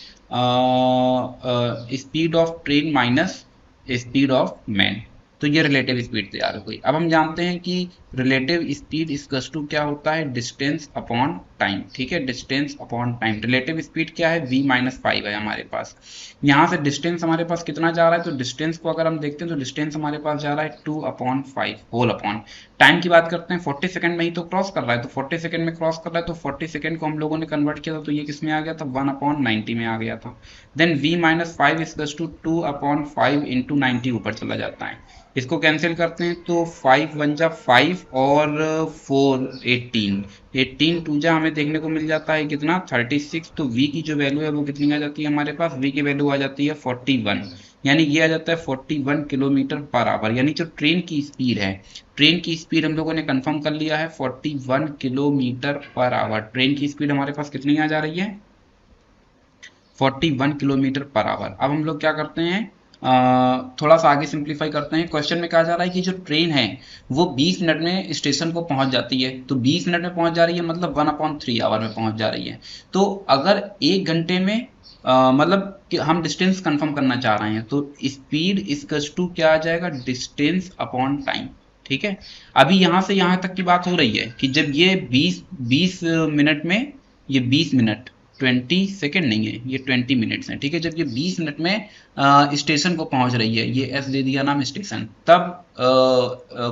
speed of train minus speed of man. तो ये रिलेटिव स्पीड तैयार हो गई। अब हम जानते हैं कि रिलेटिव स्पीड इक्वल्स टू क्या होता है? Distance upon time. ठीक है, distance upon time. Relative speed क्या है? v-5 है हमारे पास। यहाँ से डिस्टेंस हमारे पास कितना जा रहा है? तो डिस्टेंस को अगर हम देखते हैं तो डिस्टेंस हमारे पास जा रहा है 2/5 होल अपॉन टाइम की बात करते हैं 40 सेकंड में ही तो क्रॉस कर रहा है, तो 40 सेकंड में क्रॉस कर रहा है तो 40 सेकंड को हम लोगों ने कन्वर्ट किया था तो ये किस में आ गया था? 1/90 में आ गया था। Then v-5 equals to 2/5 into 90 ऊपर चला जाता है। इसको कैंसिल करते हैं तो 5 1 जा 5 और 4 18 2 जा हमें देखने को मिल जाता है कितना? 36। तो v की जो वैल्यू है वो कितनी आ जाती है हमारे पास? v की वैल्यू आ जाती है 41, यानी ये आ जाता है 41 किलोमीटर पर आवर। यानी जो ट्रेन की स्पीड है, ट्रेन की स्पीड हम लोगों ने कंफर्म कर लिया है 41 किलोमीटर पर आवर। ट्रेन की स्पीड हमारे पास कितनी आ जा रही है? 41 किलोमीटर पर आवर। अब हम लोग क्या करते हैं, थोड़ा सा आगे सिंप्लीफाई करते हैं। क्वेश्चन में कहा जा रहा है कि जो ट्रेन है वो 20 मिनट में स्टेशन को पहुंच जाती है, तो 20 मिनट में पहुंच जा रही है मतलब 1/3 आवर में पहुंच जा रही है। तो अगर 1 घंटे में मतलब कि हम डिस्टेंस कंफर्म करना चाह रहे हैं, तो स्पीड इक्वल्स टू क्या आ जाएगा, डिस्टेंस अपॉन टाइम। ठीक है, अभी यहां से यहां तक की बात हो रही है कि जब ये 20 मिनट में, ये 20 मिनट 20 सेकेंड नहीं है, ये 20 मिनट्स हैं। ठीक है, जब ये 20 मिनट में स्टेशन को पहुंच रही है, ये एस दे दिया नाम स्टेशन, तब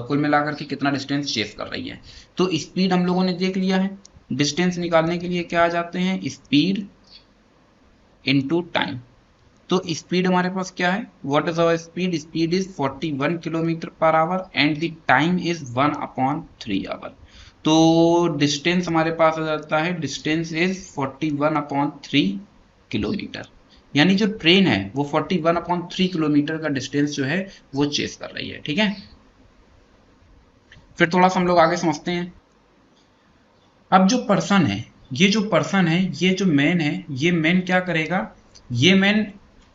कुल मिलाकर के कितना डिस्टेंस चेस कर रही है। तो स्पीड हम लोगों ने देख लिया है। डिस्टेंस निकालने के लिए क्या आ जाते हैं, स्पीड इनटू टाइम। तो स्पीड हमारे पास क्या है, what is our speed, speed is 41 kilometer per hour and the time is 1/3 hour. तो डिस्टेंस हमारे पास आ जाता है, डिस्टेंस इज 41/3 किलोमीटर। यानी जो ट्रेन है वो 41/3 किलोमीटर का डिस्टेंस जो है वो चेस कर रही है। ठीक है, फिर थोड़ा सा हम लोग आगे समझते हैं। अब जो पर्सन है, ये जो पर्सन है, ये जो मैन है, ये मैन क्या करेगा, ये मैन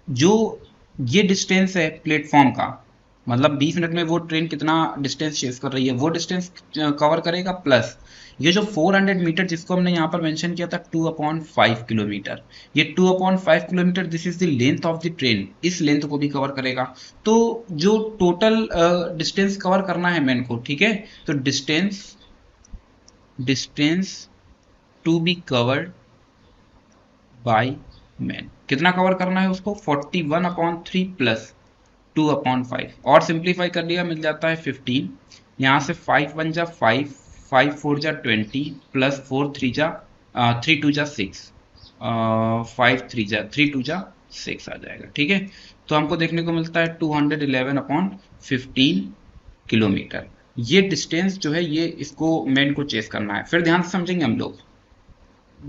जो ये डिस्टेंस है प्लेटफॉर्म का, मतलब 20 मिनट में वो ट्रेन कितना डिस्टेंस चेस कर रही है वो डिस्टेंस कवर करेगा, प्लस ये जो 400 मीटर जिसको हमने यहाँ पर मेंशन किया था 2/5 किलोमीटर, ये 2/5 kilometre this is the length of the train, इस लेंथ को भी कवर करेगा। तो जो टोटल डिस्टेंस कवर करना है मैन को, ठीक है, तो distance to be covered by man, कितना कवर करना है उसको, 41/3 प्लस 2/5, और सिंप्लीफाई कर लिया मिल जाता है 15। यहाँ से 5 1 जा 5, 5 4 जा 20 प्लस 4 3 जा 3 2 जा 6, 5 3 जा 3 2 जा 6 आ जाएगा। ठीक है, तो हमको देखने को मिलता है 211/15 किलोमीटर। ये डिस्टेंस जो है ये इसको मेन को चेस करना है। फिर ध्यान से समझेंगे हम लोग,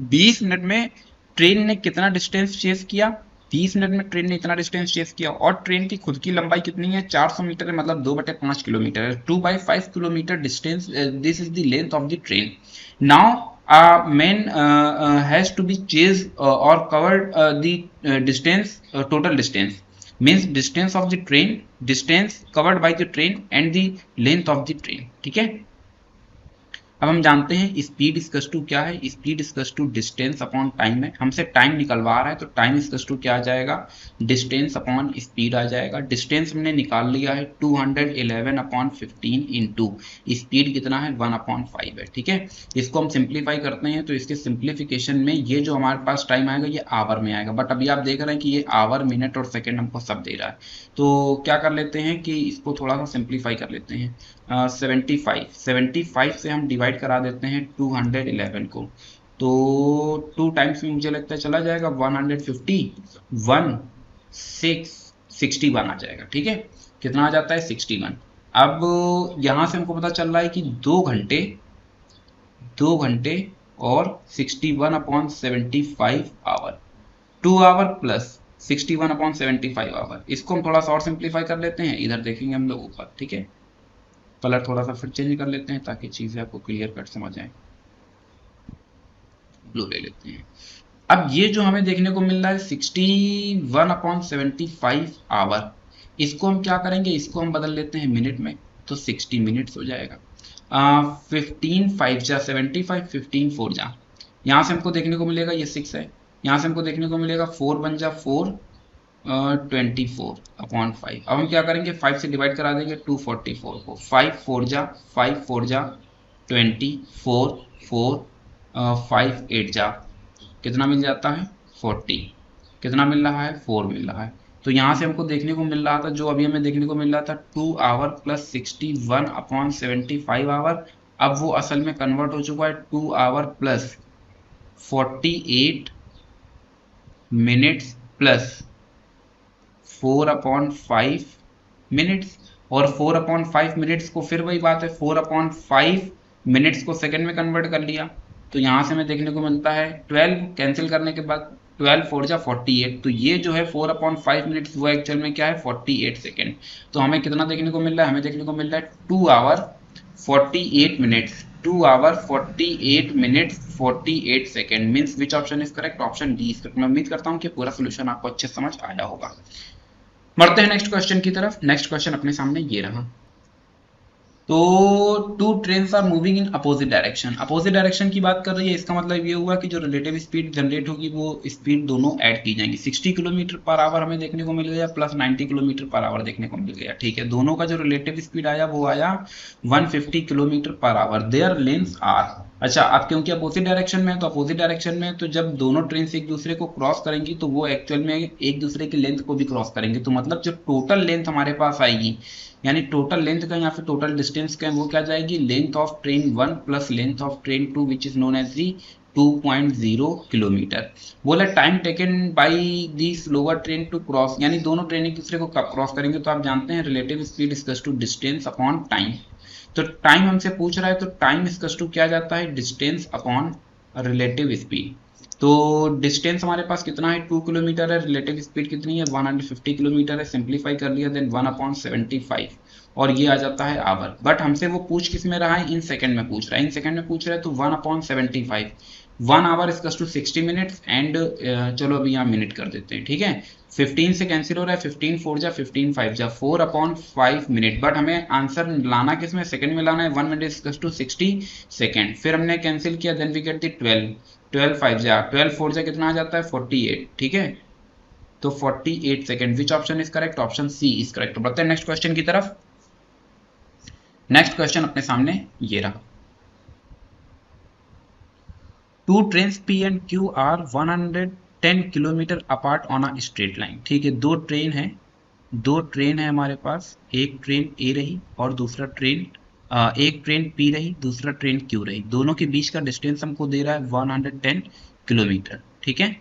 20 मिनट में ट्रेन ने कितना डिस्टेंस चेस किया, 20 मिनट में ट्रेन ने इतना डिस्टेंस चेस किया, और ट्रेन की खुद की लंबाई कितनी है, 400 मीटर है, मतलब 2/5 किलोमीटर है, 2/5 kilometre distance, this is the length of the train. Now man has to be chase और covered the distance, total distance means distance of the train, distance covered by the train and the length of the train। ठीक है, अब हम जानते हैं speed equals to क्या है, speed equals to distance upon time है। हमसे टाइम निकलवा रहा है तो टाइम इक्वल्स टू क्या आ जाएगा, डिस्टेंस अपॉन स्पीड आ जाएगा। डिस्टेंस हमने निकाल लिया है 211/15 इंटू स्पीड कितना है 1/5 है। ठीक है, इसको हम सिंप्लीफाई करते हैं तो इसके सिंप्लीफिकेशन में ये जो हमारे पास टाइम आएगा ये आवर में आएगा, बट अभी आप देख रहे हैं कि ये आवर मिनट और सेकेंड हमको सब दे रहा है। तो क्या कर लेते हैं कि इसको थोड़ा सा सिंप्लीफाई कर लेते हैं। 75 से हम डिवाइड करा देते हैं 211 को, तो 2 टाइम्स में मुझे लगता है चला जाएगा 150, 61 आ जाएगा। ठीक है, कितना आ जाता है 61। अब यहां से हमको पता चल रहा है कि 2 घंटे और 61/75 आवर, 2 आवर प्लस 61/75 आवर। इसको हम थोड़ा सा और सिंप्लीफाई कर लेते हैं, इधर देखेंगे हम लोग ऊपर। ठीक है, कलर थोड़ा सा फिर चेंज कर लेते हैं ताकि चीजें आपको क्लियर कट समझ आए। ब्लू ले लेते हैं। अब ये जो हमें देखने को मिल रहा है 61/75 आवर, इसको हम क्या करेंगे, इसको हम बदल लेते हैं मिनट में, तो 60 मिनट्स हो जाएगा। 15 5 जा 75, 15 4 जा, यहाँ से हमको देखने को मिलेगा ये 6 है, यहाँ से हमको देखने को मिलेगा 4 1 जा 4, 24/5। अब हम क्या करेंगे, 5 से डिवाइड करा देंगे 244 को, 5 4 जा 24, 4 5 8 जा, कितना मिल जाता है 40, कितना मिल रहा है 4 मिल रहा है। तो यहाँ से हमको देखने को मिल रहा था, जो अभी हमें देखने को मिल रहा था 2 आवर प्लस 61/75 आवर, अब वो असल में कन्वर्ट हो चुका है 2 hour plus 48 minutes plus 4/5 minutes, और 4/5 मिनट्स को फिर वही बात है 4/5 मिनट्स को सेकंड में कन्वर्ट कर लिया, तो यहाँ से हमें देखने को मिलता है 12 कैंसिल करने के बाद 12 4 जा 48, तो ये जो है 4/5 मिनट्स वो एक्चुअल में क्या है 48 सेकेंड। तो हमें कितना देखने को मिल रहा है, हमें देखने को मिल रहा है 2 hour 48 minutes 2 hour 48 minutes 48 second means which option is correct? Option D is correct. मैं उम्मीद करता हूं कि पूरा सोल्यूशन आपको अच्छे समझ आया होगा। बढ़ते हैं नेक्स्ट क्वेश्चन की तरफ। नेक्स्ट क्वेश्चन अपने सामने ये रहा। तो two trains are moving in opposite direction. Opposite direction की बात कर रही है, इसका मतलब ये हुआ कि जो रिलेटिव स्पीड जनरेट होगी वो स्पीड दोनों ऐड की जाएंगी। 60 किलोमीटर पर आवर हमें देखने को मिल गया प्लस 90 किलोमीटर पर आवर देखने को मिल गया। ठीक है, दोनों का जो रिलेटिव स्पीड आया वो आया 150 kilometre per our. There lengths are, अच्छा अब क्योंकि अपोजिट डायरेक्शन में है तो अपोजिट डायरेक्शन में तो जब दोनों ट्रेन एक दूसरे को क्रॉस करेंगी तो वो एक्चुअल में एक दूसरे की लेंथ को भी क्रॉस करेंगे। तो मतलब जो टोटल लेंथ हमारे पास आएगी, यानी टोटल लेंथ का या फिर टोटल डिस्टेंस का वो क्या जाएगी? Length of train 1 plus length of train 2 which is known as the 2.0 kilometre. बोला time taken by the slower train to cross, यानी दोनों ट्रेन एक दूसरे को कब क्रॉस करेंगे? तो आप जानते हैं relative speed equals to distance upon time. तो टाइम हमसे पूछ रहा है तो टाइम इक्वल्स टू क्या जाता है? Distance upon relative speed. तो डिस्टेंस हमारे पास कितना है? 2 किलोमीटर है। रिलेटिव स्पीड कितनी है? 150 किलोमीटर है। सिंप्लीफाई कर लिया देन 1/75 और ये आ जाता है आवर। बट हमसे वो पूछ किस में रहा है? इन सेकंड में पूछ रहा है। इन सेकंड में पूछ रहा है तो 1/75 1 hour equals to 60 minutes and चलो अभी यहाँ मिनट कर देते हैं। ठीक है, 15 से कैंसिल हो रहा है, 15 4 जा 15 5 जा 4/5 मिनट। बट हमें आंसर लाना किस में? सेकंड में लाना है। 1 मिनट इक्वल्स टू 60 सेकंड। फिर हमने कैंसिल किया देन वी गेट द 12 5 जा 12 4 जा कितना आ जाता है? 48। ठीक है, तो 48 second. Which option is correct? Option C is correct. बढ़ते हैं नेक्स्ट क्वेश्चन की तरफ। नेक्स्ट क्वेश्चन अपने सामने ये रहा। Two trains P and Q are 110 kilometer apart on a straight line. ठीक है, दो ट्रेन है हमारे पास। एक ट्रेन ए रही और दूसरा ट्रेन एक ट्रेन पी रही, दूसरा ट्रेन क्यू रही। दोनों के बीच का डिस्टेंस हमको दे रहा है 110 किलोमीटर। ठीक है,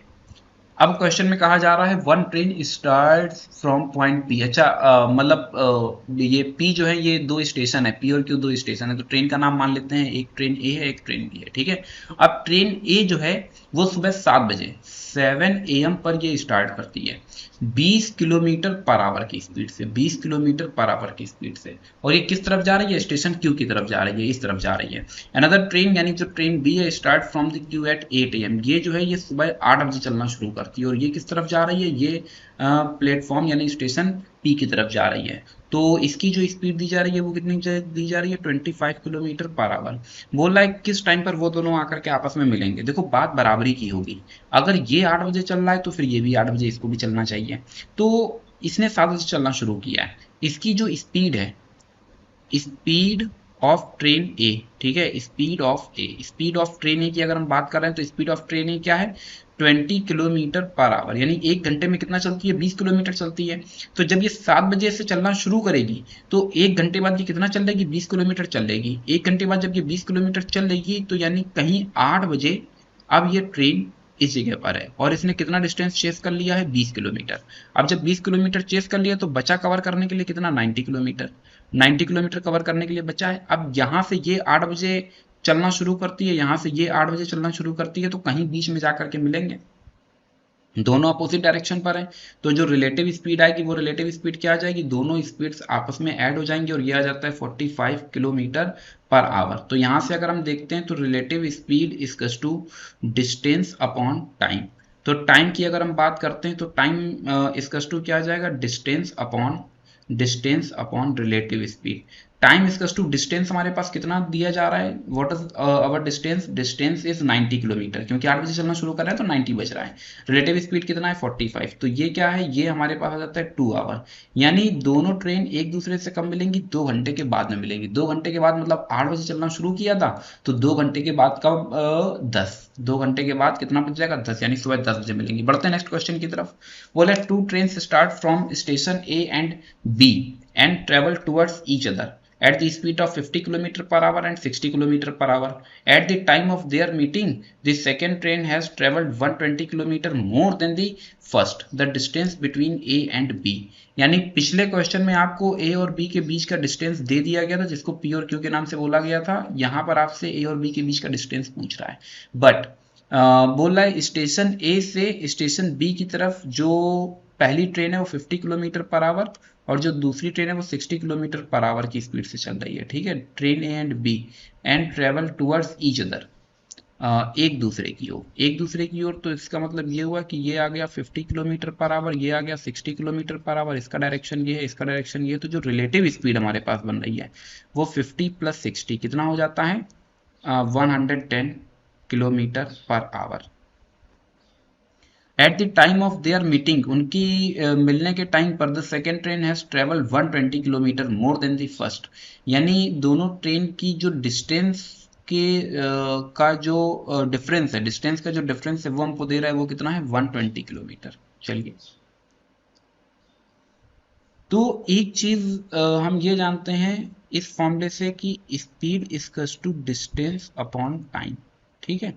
अब क्वेश्चन में कहा जा रहा है one train start from point P. अच्छा मतलब ये पी जो है ये दो स्टेशन है, पी और क्यू दो स्टेशन है। तो ट्रेन का नाम मान लेते हैं, एक ट्रेन ए है एक ट्रेन बी है। ठीक है, अब ट्रेन ए जो है वो सुबह 7 बजे 7 AM पर ये स्टार्ट करती है 20 किलोमीटर पर आवर की स्पीड से, 20 किलोमीटर पर आवर की स्पीड से। और ये किस तरफ जा रही है? स्टेशन क्यू की तरफ जा रही है, इस तरफ जा रही है। अनदर ट्रेन यानी जो ट्रेन बी है start from the Q at 8 AM। ये जो है ये सुबह 8 बजे चलना शुरू करती है और ये किस तरफ जा रही है? ये प्लेटफॉर्म यानी स्टेशन पी की तरफ जा रही है। तो इसकी जो स्पीड दी जा रही है वो कितनी दी जा रही है? 25 किलोमीटर पर आवर। बोल रहा है किस टाइम पर वो दोनों आकर के आपस में मिलेंगे। देखो बात बराबरी की होगी, अगर ये 8 बजे चल रहा है तो फिर ये भी 8 बजे इसको भी चलना चाहिए। तो इसने 7 बजे चलना शुरू किया है। इसकी जो स्पीड है, स्पीड ऑफ ट्रेन ए, ठीक है, स्पीड ऑफ ट्रेन ए की अगर हम बात कर रहे हैं तो स्पीड ऑफ ट्रेन ए क्या है? 20 किलोमीटर पर आवर, यानी एक घंटे में कितना चलती है? 20 किलोमीटर चलती है। तो जब ये 7 बजे से चलना शुरू करेगी तो एक घंटे बाद ये कितना चल लेगी? 20 किलोमीटर चल लेगी। एक घंटे बाद जब ये 20 किलोमीटर चल लेगी तो यानी कहीं 8 बजे अब ये ट्रेन इस जगह पर है और इसने कितना डिस्टेंस चेस कर लिया है? 20 किलोमीटर। अब जब 20 किलोमीटर चेस कर लिया तो बचा कवर करने के लिए कितना? 90 किलोमीटर। 90 किलोमीटर कवर करने के लिए बचा है। अब यहां से ये 8 बजे चलना शुरू करती है, यहां से ये 8 बजे चलना शुरू करती है, तो कहीं बीच में जाकर के मिलेंगे, दोनों अपोजिट डायरेक्शन पर हैं। तो जो रिलेटिव स्पीड आएगी वो रिलेटिव स्पीड क्या आ जाएगी? दोनों स्पीड्स आपस में ऐड हो जाएंगी और ये आ जाता है 45 किलोमीटर पर आवर। तो यहां से अगर हम देखते हैं तो relative speed equals to distance upon time. तो टाइम की अगर हम बात करते हैं तो टाइम इक्वल्स टू क्या आ जाएगा? Distance upon relative speed. Time equals to distance हमारे पास कितना दिया जा रहा है? What is our distance is 90 kilometer, क्योंकि 8 बजे चलना शुरू कर रहा है तो 90 बज रहा है। रिलेटिव स्पीड कितना है? 45। तो ये क्या है? ये हमारे पास आ जाता है 2 आवर। यानी दोनों ट्रेन एक दूसरे से कब मिलेंगी? 2 घंटे के बाद में मिलेंगी। 2 घंटे के बाद मतलब 8 बजे चलना शुरू किया था तो 2 घंटे के बाद कब? 2 घंटे के बाद कितना बच जाएगा? 10, यानी सुबह 10 बजे मिलेंगी। बढ़ते हैं नेक्स्ट क्वेश्चन की तरफ। बोले two train start from station A and B and travel towards each other at the speed of 50 km per hour and 60 km per hour. At the time of their meeting, the second train has traveled 120 km more than the first. The distance between A and B. यानी पिछले question में आपको A और B के बीच का distance दे दिया गया था जिसको P और Q के नाम से बोला गया था। यहाँ पर आपसे A और B के बीच का डिस्टेंस पूछ रहा है। बट बोल रहा है स्टेशन ए से स्टेशन बी की तरफ जो पहली ट्रेन है वो 50 किलोमीटर पर आवर और जो दूसरी ट्रेन है वो 60 किलोमीटर पर आवर की स्पीड से चल रही है, ठीक है। Train A and B and travel towards each other, एक दूसरे की ओर। तो इसका मतलब ये हुआ कि ये आ गया 50 किलोमीटर पर आवर, ये आ गया 60 किलोमीटर पर आवर, इसका डायरेक्शन ये है, इसका डायरेक्शन ये है। तो जो रिलेटिव स्पीड हमारे पास बन रही है वो 50 प्लस 60 कितना हो जाता है, 110 kilometre per our. At the time of their meeting, उनकी मिलने के टाइम पर the second train has travel 120 kilometre more than the first, यानी दोनों ट्रेन की जो डिस्टेंस के का जो डिफरेंस है, डिस्टेंस का जो डिफरेंस है वो हमको दे रहा है, वो कितना है 120 किलोमीटर। चलिए, तो एक चीज हम ये जानते हैं इस फॉर्मूले से कि speed is to distance upon time, ठीक है।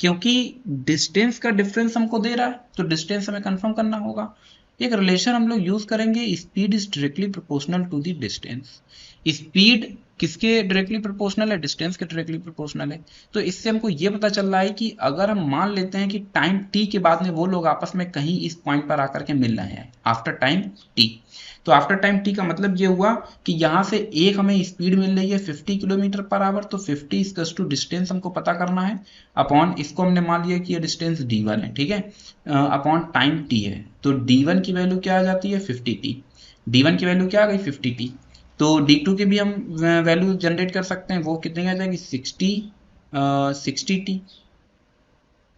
क्योंकि डिस्टेंस का डिफरेंस हमको दे रहा है तो डिस्टेंस हमें कंफर्म करना होगा। एक रिलेशन हम लोग यूज करेंगे, speed is directly proportional to the distance. Speed किसके डायरेक्टली प्रोपोर्शनल है, डिस्टेंस के डायरेक्टली प्रोपोर्शनल है। तो इससे हमको ये पता चल रहा है कि अगर हम मान लेते हैं कि टाइम टी के बाद में वो लोग आपस में कहीं इस पॉइंट पर आकर के मिल रहे हैं आफ्टर टाइम टी, तो आफ्टर टाइम टी का मतलब ये हुआ कि यहां से एक हमें स्पीड मिल रही है 50 किलोमीटर पर आवर, तो 50 इज टू डिस्टेंस हमको पता करना है अपॉन, इसको हमने मान लिया कि ये डिस्टेंस d1 है, ठीक है, अपॉन टाइम t है। तो d1 की वैल्यू क्या आ जाती है 50t, d1 की वैल्यू क्या आ गई 50t। तो d2 की भी हम वैल्यू जनरेट कर सकते हैं, वो कितनी आ जाएगी 60t,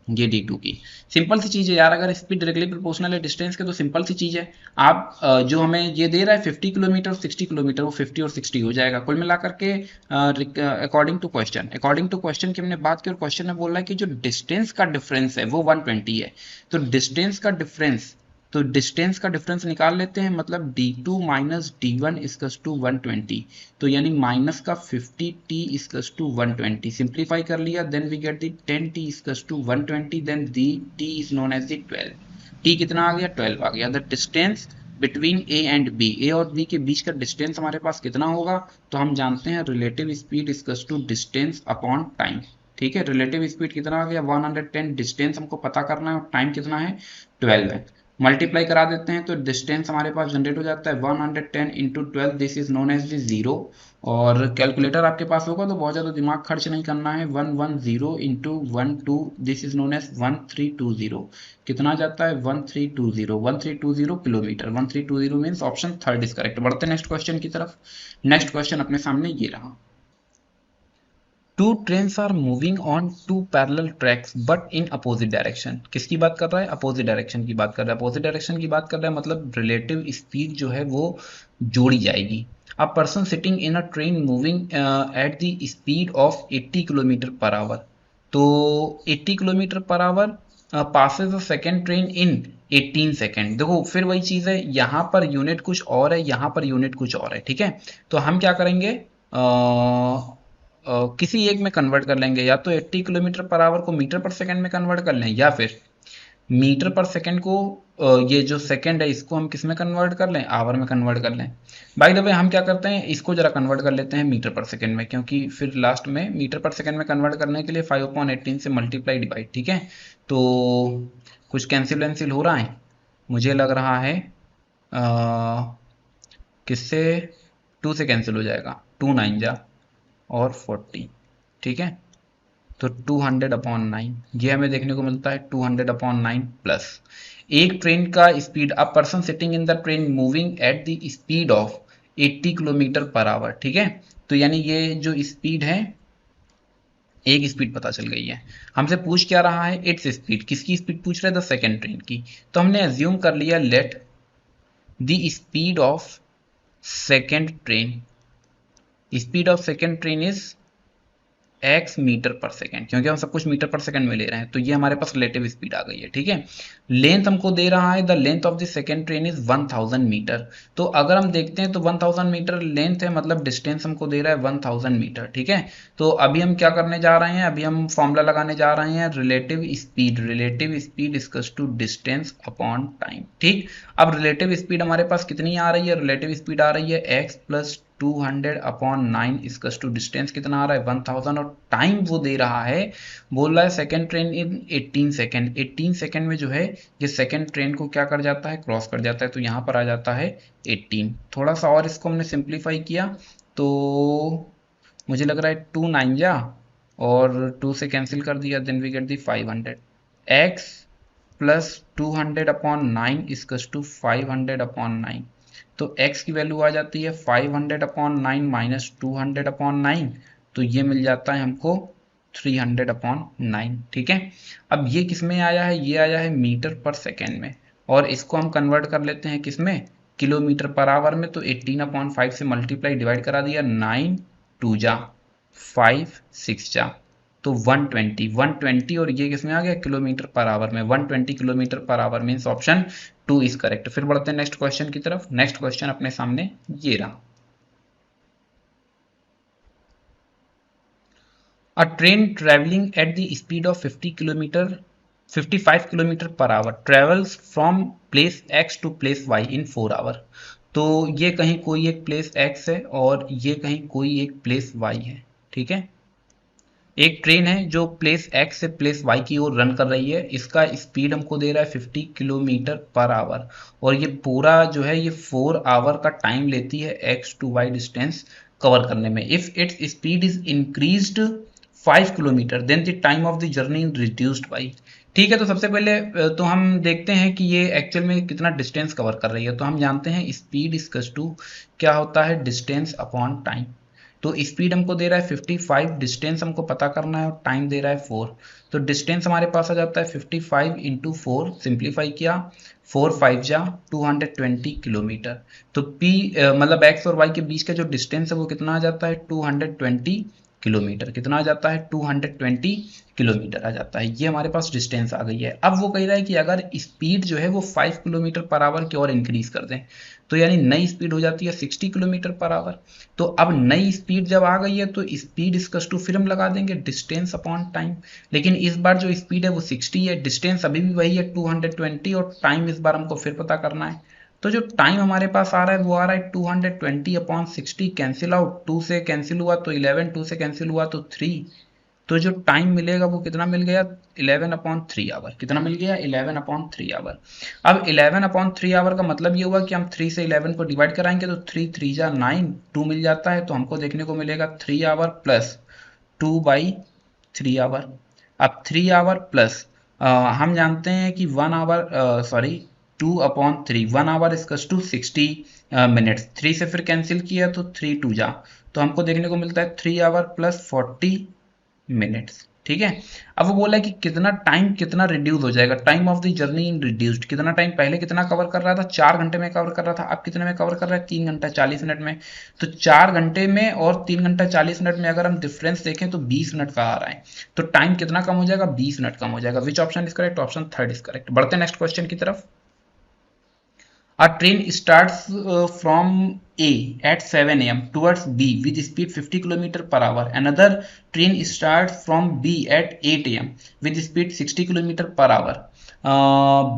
ये D2 की। सिंपल सी चीज है यार, अगर स्पीड डायरेक्टली प्रोपोर्शनल है डिस्टेंस के तो सिंपल सी चीज है। आप जो हमें ये दे रहा है 50 किलोमीटर 60 किलोमीटर, वो 50 और 60 हो जाएगा कुल मिलाकर के अकॉर्डिंग टू क्वेश्चन की हमने बात की, और क्वेश्चन में बोल रहा है कि जो डिस्टेंस का डिफरेंस है वो 120 है। तो डिस्टेंस का डिफरेंस निकाल लेते हैं, मतलब d2 माइनस d1 इजकस टू 120, तो यानी माइनस का 50t इजकस टू 120, सिंप्लीफाई कर लिया, then we get the 10t इजकस to 120, then the t is known as the 12। t कितना आ गया 12 आ गया। The distance between a and b, a और b के बीच का डिस्टेंस हमारे पास कितना होगा, तो हम जानते हैं रिलेटिव स्पीड इजकस टू डिस्टेंस अपॉन टाइम, ठीक है। रिलेटिव स्पीड कितना आ गया 110, डिस्टेंस हमको पता करना है और टाइम कितना है 12 है। मल्टीप्लाई करा देते हैं तो डिस्टेंस हमारे पास जनरेट हो जाता है 110 into 12, this is known as the zero. और कैलकुलेटर आपके पास होगा तो बहुत ज़्यादा दिमाग खर्च नहीं करना है, 110 into 12, this is known as 1320, कितना जाता है 1320 kilometer, 1320 means option third is correct. बढ़ते नेक्स्ट क्वेश्चन की तरफ। नेक्स्ट क्वेश्चन अपने सामने ये रहा, two trains are moving on two parallel tracks but in opposite direction. किसकी बात कर रहा है, अपोजिट डायरेक्शन की बात कर रहा है। अपोजिट डायरेक्शन की बात कर रहा है मतलब रिलेटिव स्पीड जो है वो जोड़ी जाएगी। A person sitting in a train moving at the speed of 80 kilometre per our, तो 80 kilometre per our passes a second train in 18 second. देखो फिर वही चीज़ है, यहाँ पर यूनिट कुछ और है, यहाँ पर यूनिट कुछ और है, ठीक है। तो हम क्या करेंगे, किसी एक में कन्वर्ट कर लेंगे, या तो 80 किलोमीटर पर आवर को मीटर पर सेकंड में कन्वर्ट कर लें, या फिर मीटर पर सेकंड को ये जो सेकंड है इसको हम किस में कन्वर्ट कर लें, आवर में कन्वर्ट कर लें। बाय द वे हम क्या करते हैं, इसको जरा कन्वर्ट कर लेते हैं मीटर पर सेकंड में, क्योंकि फिर लास्ट में मीटर पर सेकंड में कन्वर्ट करने के लिए 5/18 से मल्टीप्लाई डिवाइड, ठीक है। तो कुछ कैंसिल हो रहा है, मुझे लग रहा है किससे 2 से कैंसिल हो जाएगा, 2 9 जा और 40, ठीक है। तो 200/9 ये हमें देखने को मिलता है 200/9 प्लस एक ट्रेन का speed, a person sitting in the train moving at the speed of 80 kilometre per hour, ठीक है। तो यानी ये जो स्पीड है, एक स्पीड पता चल गई है। हमसे पूछ क्या रहा है, इट्स स्पीड, किसकी स्पीड पूछ रहे हैं, द सेकेंड ट्रेन की। तो हमने एज्यूम कर लिया let the speed of second train, speed of second train is x meter per second, क्योंकि हम सब कुछ मीटर पर सेकेंड में ले रहे हैं, तो ये हमारे पास रिलेटिव स्पीड आ गई है, ठीक है। लेंथ हमको दे रहा है, the length of the second train is 1000 meter. तो अगर हम देखते हैं तो 1000 मीटर लेंथ है, मतलब डिस्टेंस हमको दे रहा है 1000 मीटर, ठीक है। तो अभी हम क्या करने जा रहे हैं, अभी हम फॉर्मूला लगाने जा रहे हैं relative speed equals to distance upon time, ठीक। अब रिलेटिव स्पीड हमारे पास कितनी आ रही है, रिलेटिव स्पीड आ रही है x प्लस 200/9 इसकस टू डिस्टेंस कितना आ रहा है 1000 और टाइम वो दे रहा है, बोल रहा है second train in 18 second. 18 second में जो है ये सेकेंड ट्रेन को क्या कर जाता है, क्रॉस कर जाता है, तो यहाँ पर आ जाता है 18। थोड़ा सा और इसको हमने सिंप्लीफाई किया तो मुझे लग रहा है 2 9 जा और 2 से कैंसिल कर दिया, then we get the 500। x plus 200/9 इसकस टू 500/9, तो x की वैल्यू आ जाती है 500/9 माइनस 200/9, तो ये मिल जाता है हमको 300/9। ठीक है, अब ये किस में आया है, ये आया है मीटर पर सेकेंड में, और इसको हम कन्वर्ट कर लेते हैं किस में, किलोमीटर पर आवर में। तो 18/5 से मल्टीप्लाई डिवाइड करा दिया, 9 2 जा 5 6 जा, तो 120 और ये किसमें आ गया, किलोमीटर पर आवर में। 120 kilometre per hour means option 2 is correct. फिर बढ़ते हैं नेक्स्ट क्वेश्चन की तरफ। नेक्स्ट क्वेश्चन अपने सामने ये रहा। A train traveling at the speed of 55 kilometer per hour travels from place X to place Y in 4 hour. तो ये कहीं कोई एक प्लेस X है और ये कहीं कोई एक प्लेस Y है। ठीक है, एक ट्रेन है जो प्लेस X से प्लेस Y की ओर रन कर रही है, इसका स्पीड हमको दे रहा है 50 किलोमीटर पर आवर, और ये पूरा जो है ये 4 आवर का टाइम लेती है X to Y distance cover करने में। If it's speed is increased 5 kilometer then the time of the journey reduced by. ठीक है, तो सबसे पहले तो हम देखते हैं कि ये एक्चुअल में कितना डिस्टेंस कवर कर रही है। तो हम जानते हैं स्पीड इक्वल्स टू क्या होता है, डिस्टेंस अपॉन टाइम। तो स्पीड हमको दे रहा है 55, डिस्टेंस हमको पता करना है और टाइम दे रहा है 4। तो डिस्टेंस हमारे पास आ जाता है 55 इंटू 4, सिंप्लीफाई किया 4 5 जा 220 किलोमीटर। तो P मतलब X और Y के बीच का जो डिस्टेंस है वो कितना आ जाता है 220 किलोमीटर। कितना आ जाता है 220 किलोमीटर आ जाता है। ये हमारे पास डिस्टेंस आ गई है। अब वो कह रहा है कि अगर स्पीड जो है वो 5 किलोमीटर पर आवर की और इंक्रीज कर दें, तो यानी नई स्पीड हो जाती है 60 किलोमीटर पर आवर। तो अब नई स्पीड जब आ गई है तो स्पीड इक्वल्स टू फिर हम लगा देंगे डिस्टेंस अपॉन टाइम, लेकिन इस बार जो स्पीड है वो 60 है, डिस्टेंस अभी भी वही है 220 और टाइम इस बार हमको फिर पता करना है। तो जो टाइम हमारे पास आ रहा है वो आ रहा है 220/60, कैंसिल आउट, 2 से कैंसिल हुआ तो 11, 2 से कैंसिल हुआ तो 3, तो जो टाइम मिलेगा वो कितना मिल गया 11/3 आवर। कितना मिल गया 11/3 आवर। अब 11/3 आवर का मतलब ये हुआ कि हम 3 से 11 को डिवाइड कराएंगे तो 3 3 जा 9, 2 मिल जाता है, तो हमको देखने को मिलेगा 3 आवर प्लस 2/3 आवर। अब 3 आवर प्लस हम जानते हैं कि 1 hour 2/3, 1 hour equals to 60 minutes. 3 से फिर कैंसिल किया तो 3 2 जा, तो हमको देखने को मिलता है 3 आवर प्लस 40 मिनट्स। ठीक है, अब वो बोला है कि कितना टाइम कितना रिड्यूस हो जाएगा, time of the journey in reduced. कितना टाइम, पहले कितना कवर कर रहा था 4 घंटे में कवर कर रहा था, अब कितने में कवर कर रहा है 3 घंटा 40 मिनट में। तो 4 घंटे में और 3 घंटा 40 मिनट में अगर हम डिफरेंस देखें तो 20 मिनट का आ रहा है, तो टाइम कितना कम हो जाएगा 20 मिनट कम हो जाएगा। विच option is correct, option 3 is correct. बढ़ते हैं नेक्स्ट क्वेश्चन की तरफ। A train starts from A at 7 a.m. towards B with speed 50 km per hour. Another train starts from B at 8 a.m. with speed 60 km per hour.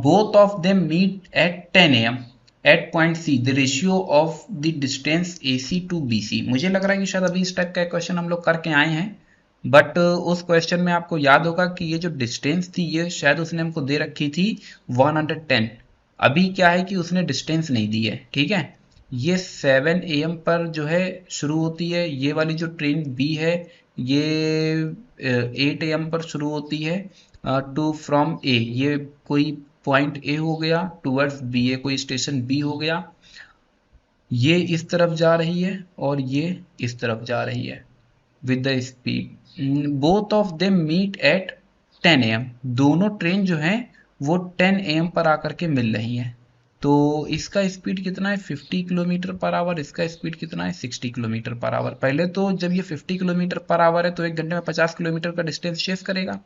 Both of them meet at 10 a.m. at point C. The ratio of the distance AC to BC. मुझे लग रहा है कि शायद अभी इस type का question हम लोग करके आए हैं, बट उस क्वेश्चन में आपको याद होगा कि ये जो डिस्टेंस थी ये शायद उसने हमको दे रखी थी 110। अभी क्या है कि उसने डिस्टेंस नहीं दी है। ठीक है, ये 7 AM पर जो है शुरू होती है, ये वाली जो ट्रेन B है ये 8 AM पर शुरू होती है टू फ्रॉम A। ये कोई पॉइंट A हो गया, टूवर्ड्स B है कोई स्टेशन B हो गया, ये इस तरफ जा रही है और ये इस तरफ जा रही है with the speed. Both of them meet at 10 AM। दोनों ट्रेन जो हैं वो 10 AM पर आकर के मिल रही हैं। तो इसका स्पीड कितना है 50 किलोमीटर पर आवर, इसका स्पीड कितना है 60 किलोमीटर पर आवर। पहले तो जब ये 50 किलोमीटर पर आवर है तो 1 घंटे में 50 किलोमीटर का डिस्टेंस चेस करेगा।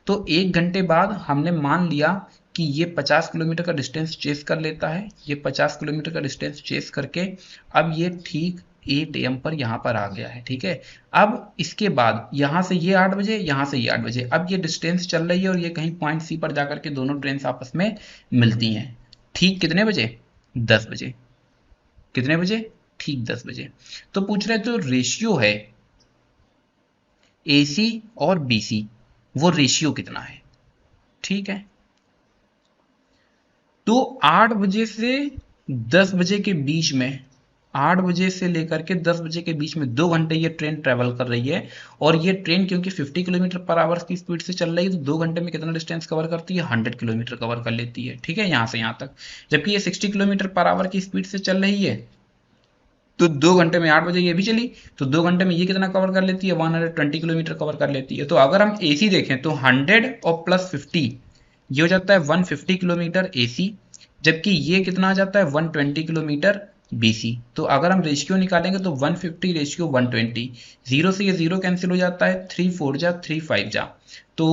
तो 1 घंटे बाद हमने मान लिया कि ये 50 किलोमीटर का डिस्टेंस चेस कर लेता है, ये 50 किलोमीटर का डिस्टेंस चेस करके अब ये ठीक 8 AM पर यहाँ पर आ गया है। ठीक है, अब इसके बाद यहाँ से ये 8 बजे, यहाँ से ये 8 बजे, अब ये डिस्टेंस चल रही है और ये कहीं पॉइंट सी पर जाकर के दोनों ट्रेन आपस में मिलती हैं। ठीक कितने बजे 10 बजे। कितने बजे ठीक 10 बजे। तो पूछ रहे तो रेशियो है AC और BC, वो रेशियो कितना है। ठीक है, तो 8 बजे से 10 बजे के बीच में, 8 बजे से लेकर के 10 बजे के बीच में 2 घंटे ये ट्रेन ट्रेवल कर रही है। और ये ट्रेन क्योंकि 50 किलोमीटर पर आवर की स्पीड से चल रही है, तो 2 घंटे में कितना डिस्टेंस कवर करती है, 100 किलोमीटर कवर कर लेती है। ठीक है, यहाँ से यहाँ तक। जबकि ये 60 किलोमीटर पर आवर की स्पीड से चल रही है, तो 2 घंटे में 8 बजे ये भी चली, तो 2 घंटे में ये कितना कवर कर लेती है, 120 किलोमीटर कवर कर लेती है। तो अगर हम AC देखें तो 100 और प्लस 50 ये हो जाता है 150 किलोमीटर AC, जबकि ये कितना आ जाता है 120 किलोमीटर BC। तो अगर हम रेशियो निकालेंगे तो 150 रेशियो 120, जीरो से ये जीरो कैंसिल हो जाता है, 3 4 जा 3 5 जा, तो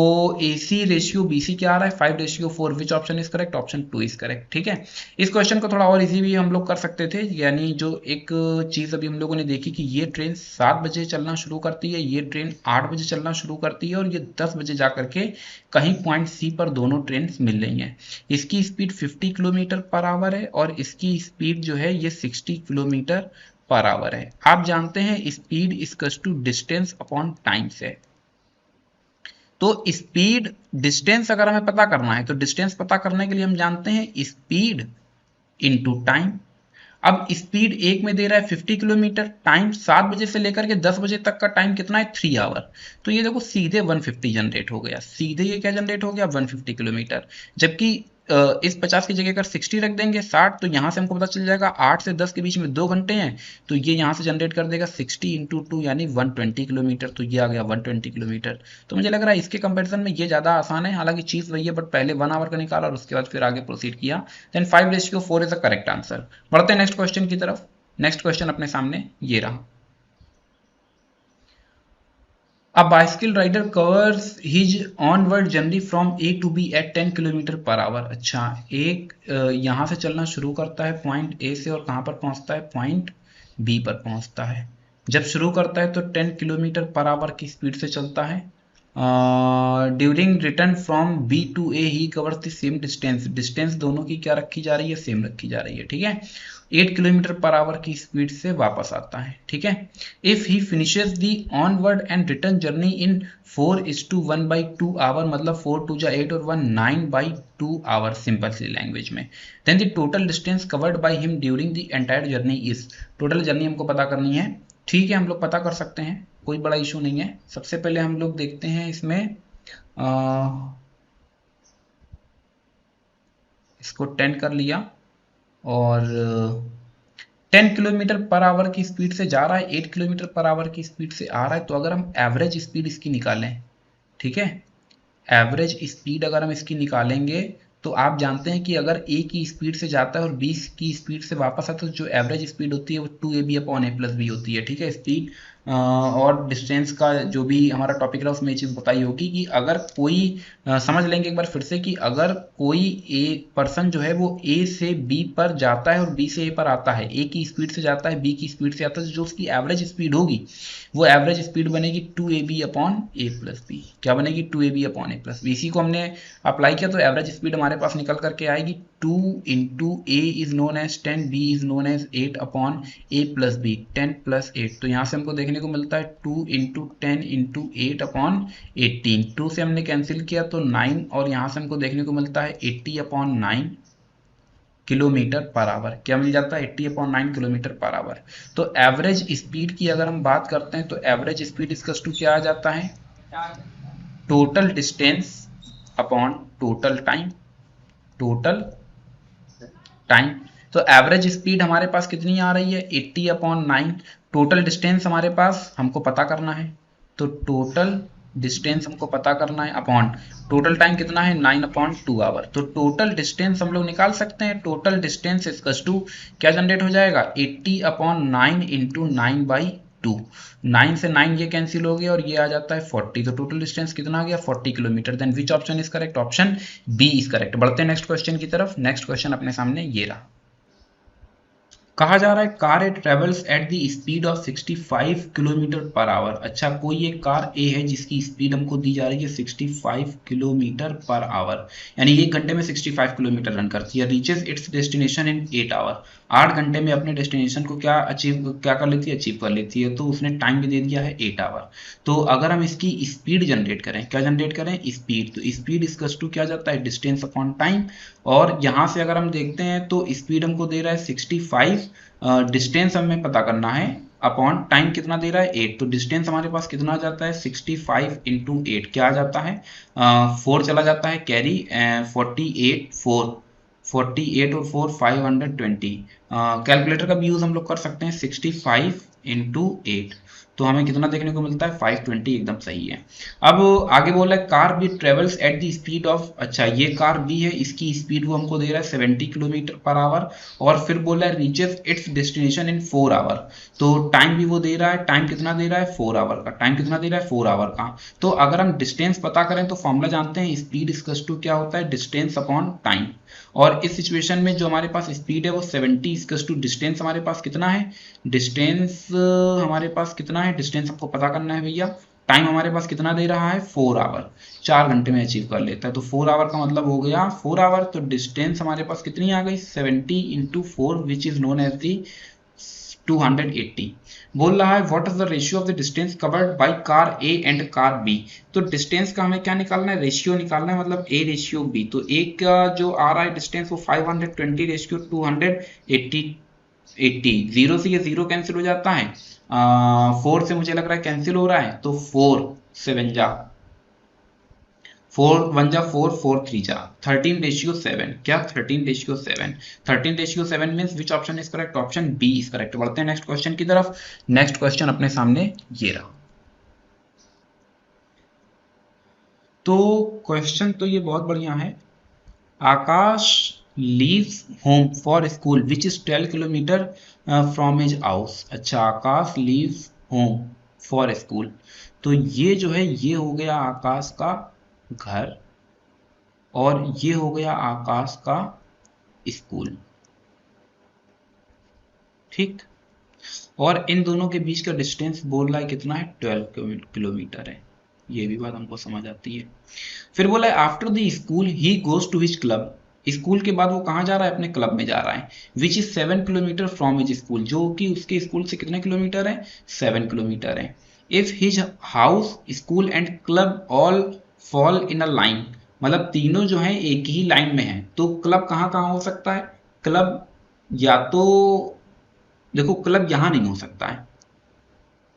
AC रेशियो BC क्या आ रहा है, 5 ratio 4। Which option is correct, option 2 is correct. ठीक है, इस क्वेश्चन को थोड़ा और इजी भी हम लोग कर सकते थे, यानी जो एक चीज अभी हम लोगों ने देखी कि ये ट्रेन 7 बजे चलना शुरू करती है, ये ट्रेन 8 बजे चलना शुरू करती है, और ये 10 बजे जा करके कहीं पॉइंट C पर दोनों ट्रेन मिल रही हैं। इसकी स्पीड 50 किलोमीटर पर आवर है और इसकी स्पीड जो है ये 60 किलोमीटर पर आवर है। आप जानते हैं speed equals to distance upon time है। तो स्पीड डिस्टेंस अगर हमें पता करना है, तो डिस्टेंस पता करने के लिए हम जानते हैं स्पीड इनटू टाइम। अब स्पीड एक में दे रहा है 50 किलोमीटर, टाइम 7 बजे से लेकर के 10 बजे तक का टाइम कितना है, 3 आवर। तो ये देखो सीधे 150 जनरेट हो गया, सीधे ये क्या जनरेट हो गया, 150 किलोमीटर। जबकि इस 50 की जगह अगर 60 रख देंगे 60, तो यहाँ से हमको पता चल जाएगा 8 से 10 के बीच में 2 घंटे हैं, तो ये यहाँ से जनरेट कर देगा 60 इंटू 2 यानी 120 किलोमीटर। तो ये आ गया 120 किलोमीटर। तो मुझे लग रहा है इसके कंपैरिजन में ये ज़्यादा आसान है, हालांकि चीज़ वही है, बट पहले 1 आवर का निकाला और उसके बाद फिर आगे प्रोसीड किया। Then 5 ratio 4 is the correct answer. बढ़ते हैं नेक्स्ट क्वेश्चन की तरफ। नेक्स्ट क्वेश्चन अपने सामने ये रहा। A bicycle rider covers his onward journey from A to B at 10 kilometre per our. अच्छा, एक यहाँ से चलना शुरू करता है पॉइंट A से, और कहाँ पर पहुँचता है, पॉइंट B पर पहुँचता है। जब शुरू करता है तो 10 किलोमीटर पर आवर की स्पीड से चलता है। During return from B to A he covers the same distance. Distance दोनों की क्या रखी जा रही है, सेम रखी जा रही है। ठीक है, 8 किलोमीटर पर आवर की स्पीड से वापस आता है। ठीक है, if he finishes the onward and return journey in 4:1/2 hour, मतलब 4 2 8 और 1 9/2 आवर सिंपल सी लैंग्वेज में, then the total distance covered by him during the entire journey is. Total journey हमको पता करनी है। ठीक है, हम लोग पता कर सकते हैं, कोई बड़ा इशू नहीं है। सबसे पहले हम लोग देखते हैं इसमें इसको 10 कर लिया, और 10 किलोमीटर पर आवर की स्पीड से जा रहा है, 8 किलोमीटर पर आवर की स्पीड से आ रहा है। तो अगर हम एवरेज स्पीड इसकी निकालें, ठीक है, एवरेज स्पीड अगर हम इसकी निकालेंगे, तो आप जानते हैं कि अगर A की स्पीड से जाता है और B की स्पीड से वापस आता है, तो जो एवरेज स्पीड होती है वो 2AB upon A plus B होती है। ठीक है, स्पीड और डिस्टेंस का जो भी हमारा टॉपिक रहा उसमें ये चीज़ बताई होगी कि अगर कोई समझ लेंगे एक बार फिर से कि अगर कोई एक पर्सन जो है वो A से B पर जाता है और B से A पर आता है, A की स्पीड से जाता है B की स्पीड से आता है, तो जो उसकी एवरेज स्पीड होगी वो एवरेज स्पीड बनेगी 2AB upon A plus B. क्या बनेगी, 2AB upon A plus B. इसी को हमने अप्लाई किया तो एवरेज स्पीड हमारे पास निकल करके आएगी 2 into A is known as 10, B is known as 8 upon A plus B, 10 plus 8। तो यहाँ से हमको देखने को मिलता है 2 इंटू 10 इंटू 8 अपॉन 18। 2 से हमने कैंसिल किया तो 9, और यहाँ से हमको देखने को मिलता है 80 अपॉन 9 किलोमीटर पर आवर। क्या मिल जाता है, 80 अपॉन 9 किलोमीटर पर आवर। तो एवरेज स्पीड की अगर हम बात करते हैं तो एवरेज स्पीड इक्वल्स टू क्या आ जाता है, total distance upon total time, total time. तो एवरेज स्पीड हमारे पास कितनी आ रही है, 80 अपॉन 9। टोटल डिस्टेंस हमारे पास हमको पता करना है, तो टोटल डिस्टेंस हमको पता करना है अपॉन टोटल टाइम कितना है, 9/2 आवर। तो टोटल डिस्टेंस हम लोग निकाल सकते हैं। टोटल डिस्टेंस इक्वल्स टू क्या जनरेट हो जाएगा, 80 अपॉन 9 इंटू 9/2। 9 से 9 ये कैंसिल हो गया और ये आ जाता है 40। तो टोटल डिस्टेंस कितना आ गया, 40 kilometer. Then which option is correct, option B is correct. बढ़ते हैं नेक्स्ट क्वेश्चन की तरफ। नेक्स्ट क्वेश्चन अपने सामने ये रहा। कहा जा रहा है car A travels at the speed of 65 kilometre per our. अच्छा, कोई एक कार ए है जिसकी स्पीड हमको दी जा रही है 65 किलोमीटर पर आवर, यानी 1 घंटे में 65 किलोमीटर रन करती है। Reaches its destination in 8 hour, 8 घंटे में अपने डेस्टिनेशन को क्या कर लेती है, अचीव कर लेती है। तो उसने टाइम भी दे दिया है 8 आवर। तो अगर हम इसकी स्पीड जनरेट करें, क्या जनरेट करें, स्पीड, तो स्पीड इक्वल्स टू क्या जाता है, डिस्टेंस अपॉन टाइम। और यहाँ से अगर हम देखते हैं तो स्पीड हमको दे रहा है 65, डिस्टेंस हमें पता करना है, अपॉन टाइम कितना दे रहा है 8। तो डिस्टेंस हमारे पास कितना आ जाता है 65 इंटू 8, क्या आ जाता है 4 चला जाता है कैरी, 48 और 4 520। कैलकुलेटर का भी यूज हम लोग कर सकते हैं, 65 इंटू 8, तो हमें कितना देखने को मिलता है 520, एकदम सही है। अब आगे बोला है car B travels at the speed of, अच्छा ये कार बी है, इसकी स्पीड वो हमको दे रहा है 70 किलोमीटर पर आवर, और फिर बोला है reaches its destination in 4 hour. तो टाइम भी वो दे रहा है, टाइम कितना दे रहा है 4 आवर का, टाइम कितना दे रहा है 4 आवर का। तो अगर हम डिस्टेंस पता करें तो फॉर्मूला जानते हैं, स्पीड इक्वल्स टू क्या होता है, डिस्टेंस अपॉन टाइम। और इस सिचुएशन में जो हमारे पास स्पीड है वो 70 इक्वल्स टू डिस्टेंस हमारे पास कितना है, डिस्टेंस हमारे पास कितना है, डिस्टेंस आपको पता करना है भैया। टाइम हमारे पास कितना दे रहा है 4 आवर, 4 घंटे में अचीव कर लेता है। तो 4 आवर का मतलब हो गया 4 आवर, तो डिस्टेंस हमारे पास कितनी आ गई 70 into 4 which is known as the 280। बोल रहा है what is the ratio of the distance covered by car A and car B. तो डिस्टेंस का हमें क्या निकालना है, रेशियो निकालना है, मतलब ए रेशियो बी। तो एक का जो आ रहा है डिस्टेंस वो 520 रेशियो 280, 80, जीरो से ये जीरो कैंसिल हो जाता है, 4 से मुझे लग रहा है कैंसिल हो रहा है, तो 4 7 जा 4 1 जा 4 4 3 जा 13 रेशियो 7, क्या 13 ratio 7, 13 ratio 7 means which option is correct, option B is correct. बढ़ते हैं नेक्स्ट क्वेश्चन की तरफ। नेक्स्ट क्वेश्चन अपने सामने ये रहा। तो क्वेश्चन तो ये बहुत बढ़िया है। Akash leaves home for school which is 12 kilometre from his house. अच्छा, Akash leaves home for school, तो ये जो है ये हो गया आकाश का घर, और ये हो गया आकाश का स्कूल, ठीक। और इन दोनों के बीच का डिस्टेंस बोल रहा है कितना है 12 किलोमीटर है, ये भी बात हमको समझ आती है। फिर बोला है after the school he goes to his club, school के बाद वो कहाँ जा रहा है, अपने क्लब में जा रहा है, which is 7 kilometre from his school, जो कि उसके स्कूल से कितने किलोमीटर है 7 किलोमीटर है। If his house school and club all fall in a line, मतलब तीनों जो है एक ही लाइन में है, तो क्लब कहाँ कहाँ हो सकता है, क्लब या तो देखो क्लब यहां नहीं हो सकता है,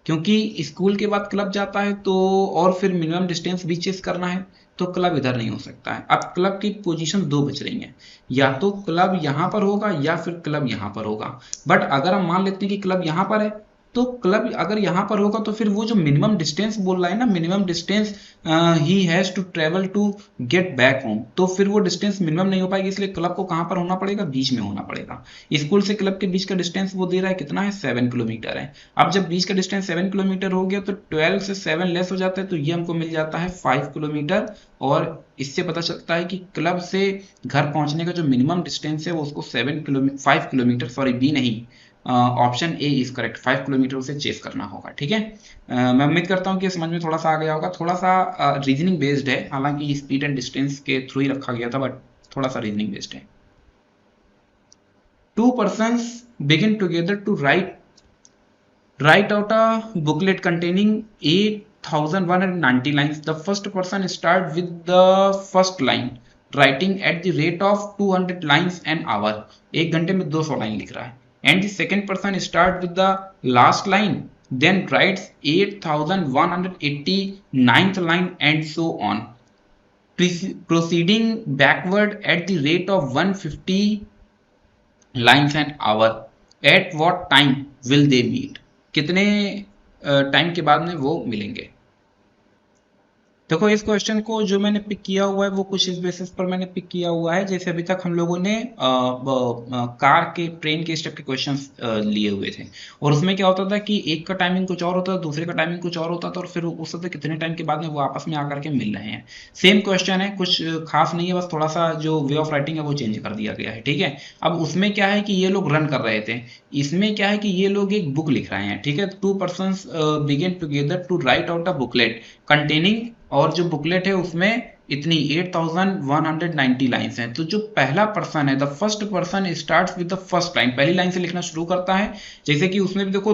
क्योंकि स्कूल के बाद क्लब जाता है तो, और फिर मिनिमम डिस्टेंस भी चेस करना है, तो क्लब इधर नहीं हो सकता है। अब क्लब की पोजीशन दो बच रही हैं, या तो क्लब यहां पर होगा या फिर क्लब यहां पर होगा। बट अगर हम मान लेते हैं कि क्लब यहां पर है, तो क्लब अगर यहां पर होगा तो फिर वो जो मिनिमम डिस्टेंस बोल रहा है ना, minimum distance he has to travel to get back home, तो फिर वो डिस्टेंस मिनिमम नहीं हो पाएगी, इसलिए क्लब को कहां पर होना पड़ेगा, बीच में होना पड़ेगा। स्कूल से क्लब के बीच का डिस्टेंस वो दे रहा है कितना है 7 किलोमीटर है। अब जब बीच का डिस्टेंस 7 किलोमीटर हो गया तो 12 से 7 लेस हो जाता है, तो ये हमको मिल जाता है 5 किलोमीटर। और इससे पता चलता है कि क्लब से घर पहुंचने का जो मिनिमम डिस्टेंस है वो उसको 5 किलोमीटर, सॉरी बी नहीं, option A is correct, 5 kilometre उसे चेस करना होगा, ठीक है। मैं उम्मीद करता हूँ कि समझ में थोड़ा सा आ गया होगा, थोड़ा सा रीजनिंग बेस्ड है, हालांकि स्पीड एंड डिस्टेंस के थ्रू ही रखा गया था, बट थोड़ा सा रीजनिंग बेस्ड है। Two persons begin together to write out a booklet containing 8,190 lines. The first person start with the first line, writing at the rate of 200 lines an hour. 1 घंटे में 200 line लिख रहा है। And the second person start with the last line, then writes 8,189th line and so on, proceeding backward at the rate of 150 lines and hour. At what time will they meet, कितने time के बाद में वो मिलेंगे। देखो इस question को जो मैंने पिक किया हुआ है वो कुछ इस बेसिस पर मैंने पिक किया हुआ है, जैसे अभी तक हम लोगों ने कार के ट्रेन के स्टेप के क्वेश्चंस लिए हुए थे, और उसमें क्या होता था कि एक का टाइमिंग कुछ और होता था, दूसरे का टाइमिंग कुछ और होता था, और फिर उस वक्त कितने टाइम के बाद में वो आपस में आकर के मिल रहे हैं। सेम क्वेश्चन है, कुछ खास नहीं है, बस थोड़ा सा जो वे ऑफ राइटिंग है वो चेंज कर दिया गया है, ठीक है। अब उसमें क्या है कि ये लोग रन कर रहे थे, इसमें क्या है कि ये लोग एक बुक लिख रहे हैं, ठीक है। Two persons begin together to write out a booklet containing, और जो बुकलेट है उसमें इतनी 8190 लाइंस हैं। तो जो पहला पर्सन है, the first person starts with the first line, पहली लाइन से लिखना शुरू करता है। जैसे कि उसमें भी देखो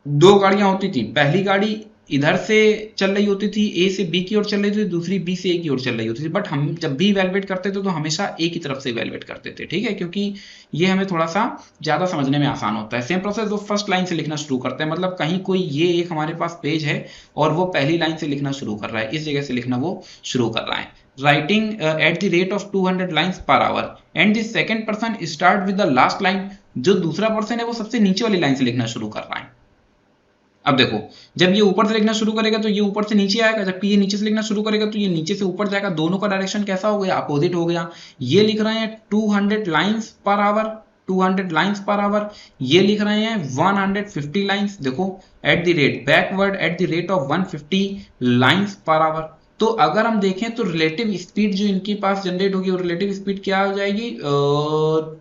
दो गाड़ियां होती थी, पहली गाड़ी इधर से चल रही होती थी, ए से बी की ओर चल रही थी, दूसरी बी से ए की ओर चल रही होती थी, बट हम जब भी इवेलुएट करते थे तो हमेशा ए की तरफ से इवेलुएट करते थे, ठीक है, क्योंकि ये हमें थोड़ा सा ज्यादा समझने में आसान होता है। सेम प्रोसेस वो फर्स्ट लाइन से लिखना शुरू करते हैं, मतलब कहीं कोई ये एक हमारे पास पेज है और वो पहली लाइन से लिखना शुरू कर रहा है, इस जगह से लिखना वो शुरू कर रहा है। Writing at the rate of 200 lines पर hour, and the second person start with the last line, जो दूसरा पर्सन है वो सबसे नीचे वाली लाइन से लिखना शुरू कर रहा है। अब देखो, जब ये ऊपर से लिखना शुरू करेगा तो ये ऊपर से नीचे आएगा, जबकि ये नीचे से लिखना शुरू करेगा तो ये नीचे से ऊपर जाएगा, दोनों का डायरेक्शन कैसा हो गया, अपोजिट हो गया। ये लिख रहे हैं 200 lines per our, 200 lines per our, ये लिख रहे हैं 150 लाइंस, देखो eight the rate backward eight the rate of 150 lines per our. तो अगर हम देखें तो रिलेटिव स्पीड जो इनके पास जनरेट होगी, और रिलेटिव स्पीड क्या हो जाएगी,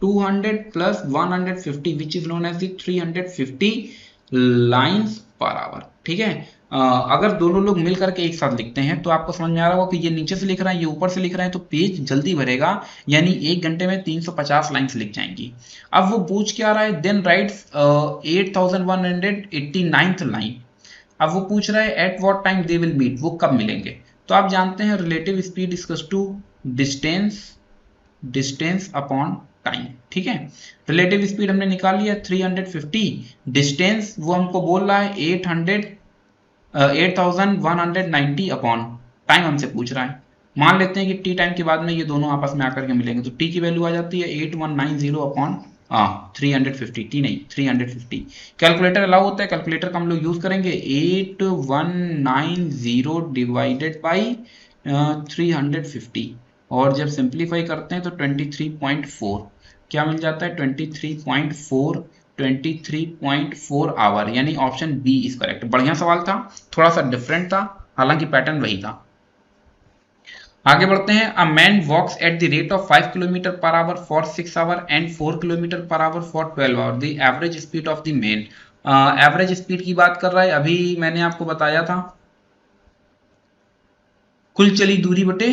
200 plus 150 which is known as the 350 lines per hour, ठीक है। अगर दोनों लोग मिल करके एक साथ लिखते हैं तो आपको समझ में आ रहा होगा कि ये नीचे से लिख रहा है, ये ऊपर से लिख रहा है, तो पेज जल्दी भरेगा, यानी एक घंटे में 350 लाइंस लिख जाएंगी। अब वो पूछ क्या रहा है, देन राइट्स 8189th लाइन। अब वो पूछ रहा है at what time they will meet, वो कब मिलेंगे। तो आप जानते हैं relative speed equals to distance upon time, ठीक है। रिलेटिव स्पीड हमने निकाल लिया 350, डिस्टेंस वो हमको बोल रहा है 8190 अपॉन टाइम हमसे पूछ रहा है। मान लेते हैं कि टी टाइम के बाद में ये दोनों आपस में आकर के मिलेंगे, तो टी की वैल्यू आ जाती है 8190 अपॉन 350, टी नहीं 350। कैलकुलेटर अलाउ होता है, कैलकुलेटर का हम लोग यूज करेंगे, 8190 डिवाइडेड बाई 350, और जब सिंप्लीफाई करते हैं तो 23.4 क्या मिल जाता है, 23.4 आवर, यानी ऑप्शन बी इज करेक्ट। बढ़िया सवाल था, थोड़ा सा डिफरेंट था, हालांकि पैटर्न वही था। आगे बढ़ते हैं। A man walks at the rate of 5 kilometer per hour for 6 hour and 4 kilometer per hour for 12 hour, the average speed of the man. Average speed की बात कर रहा है, अभी मैंने आपको बताया था कुल चली दूरी बटे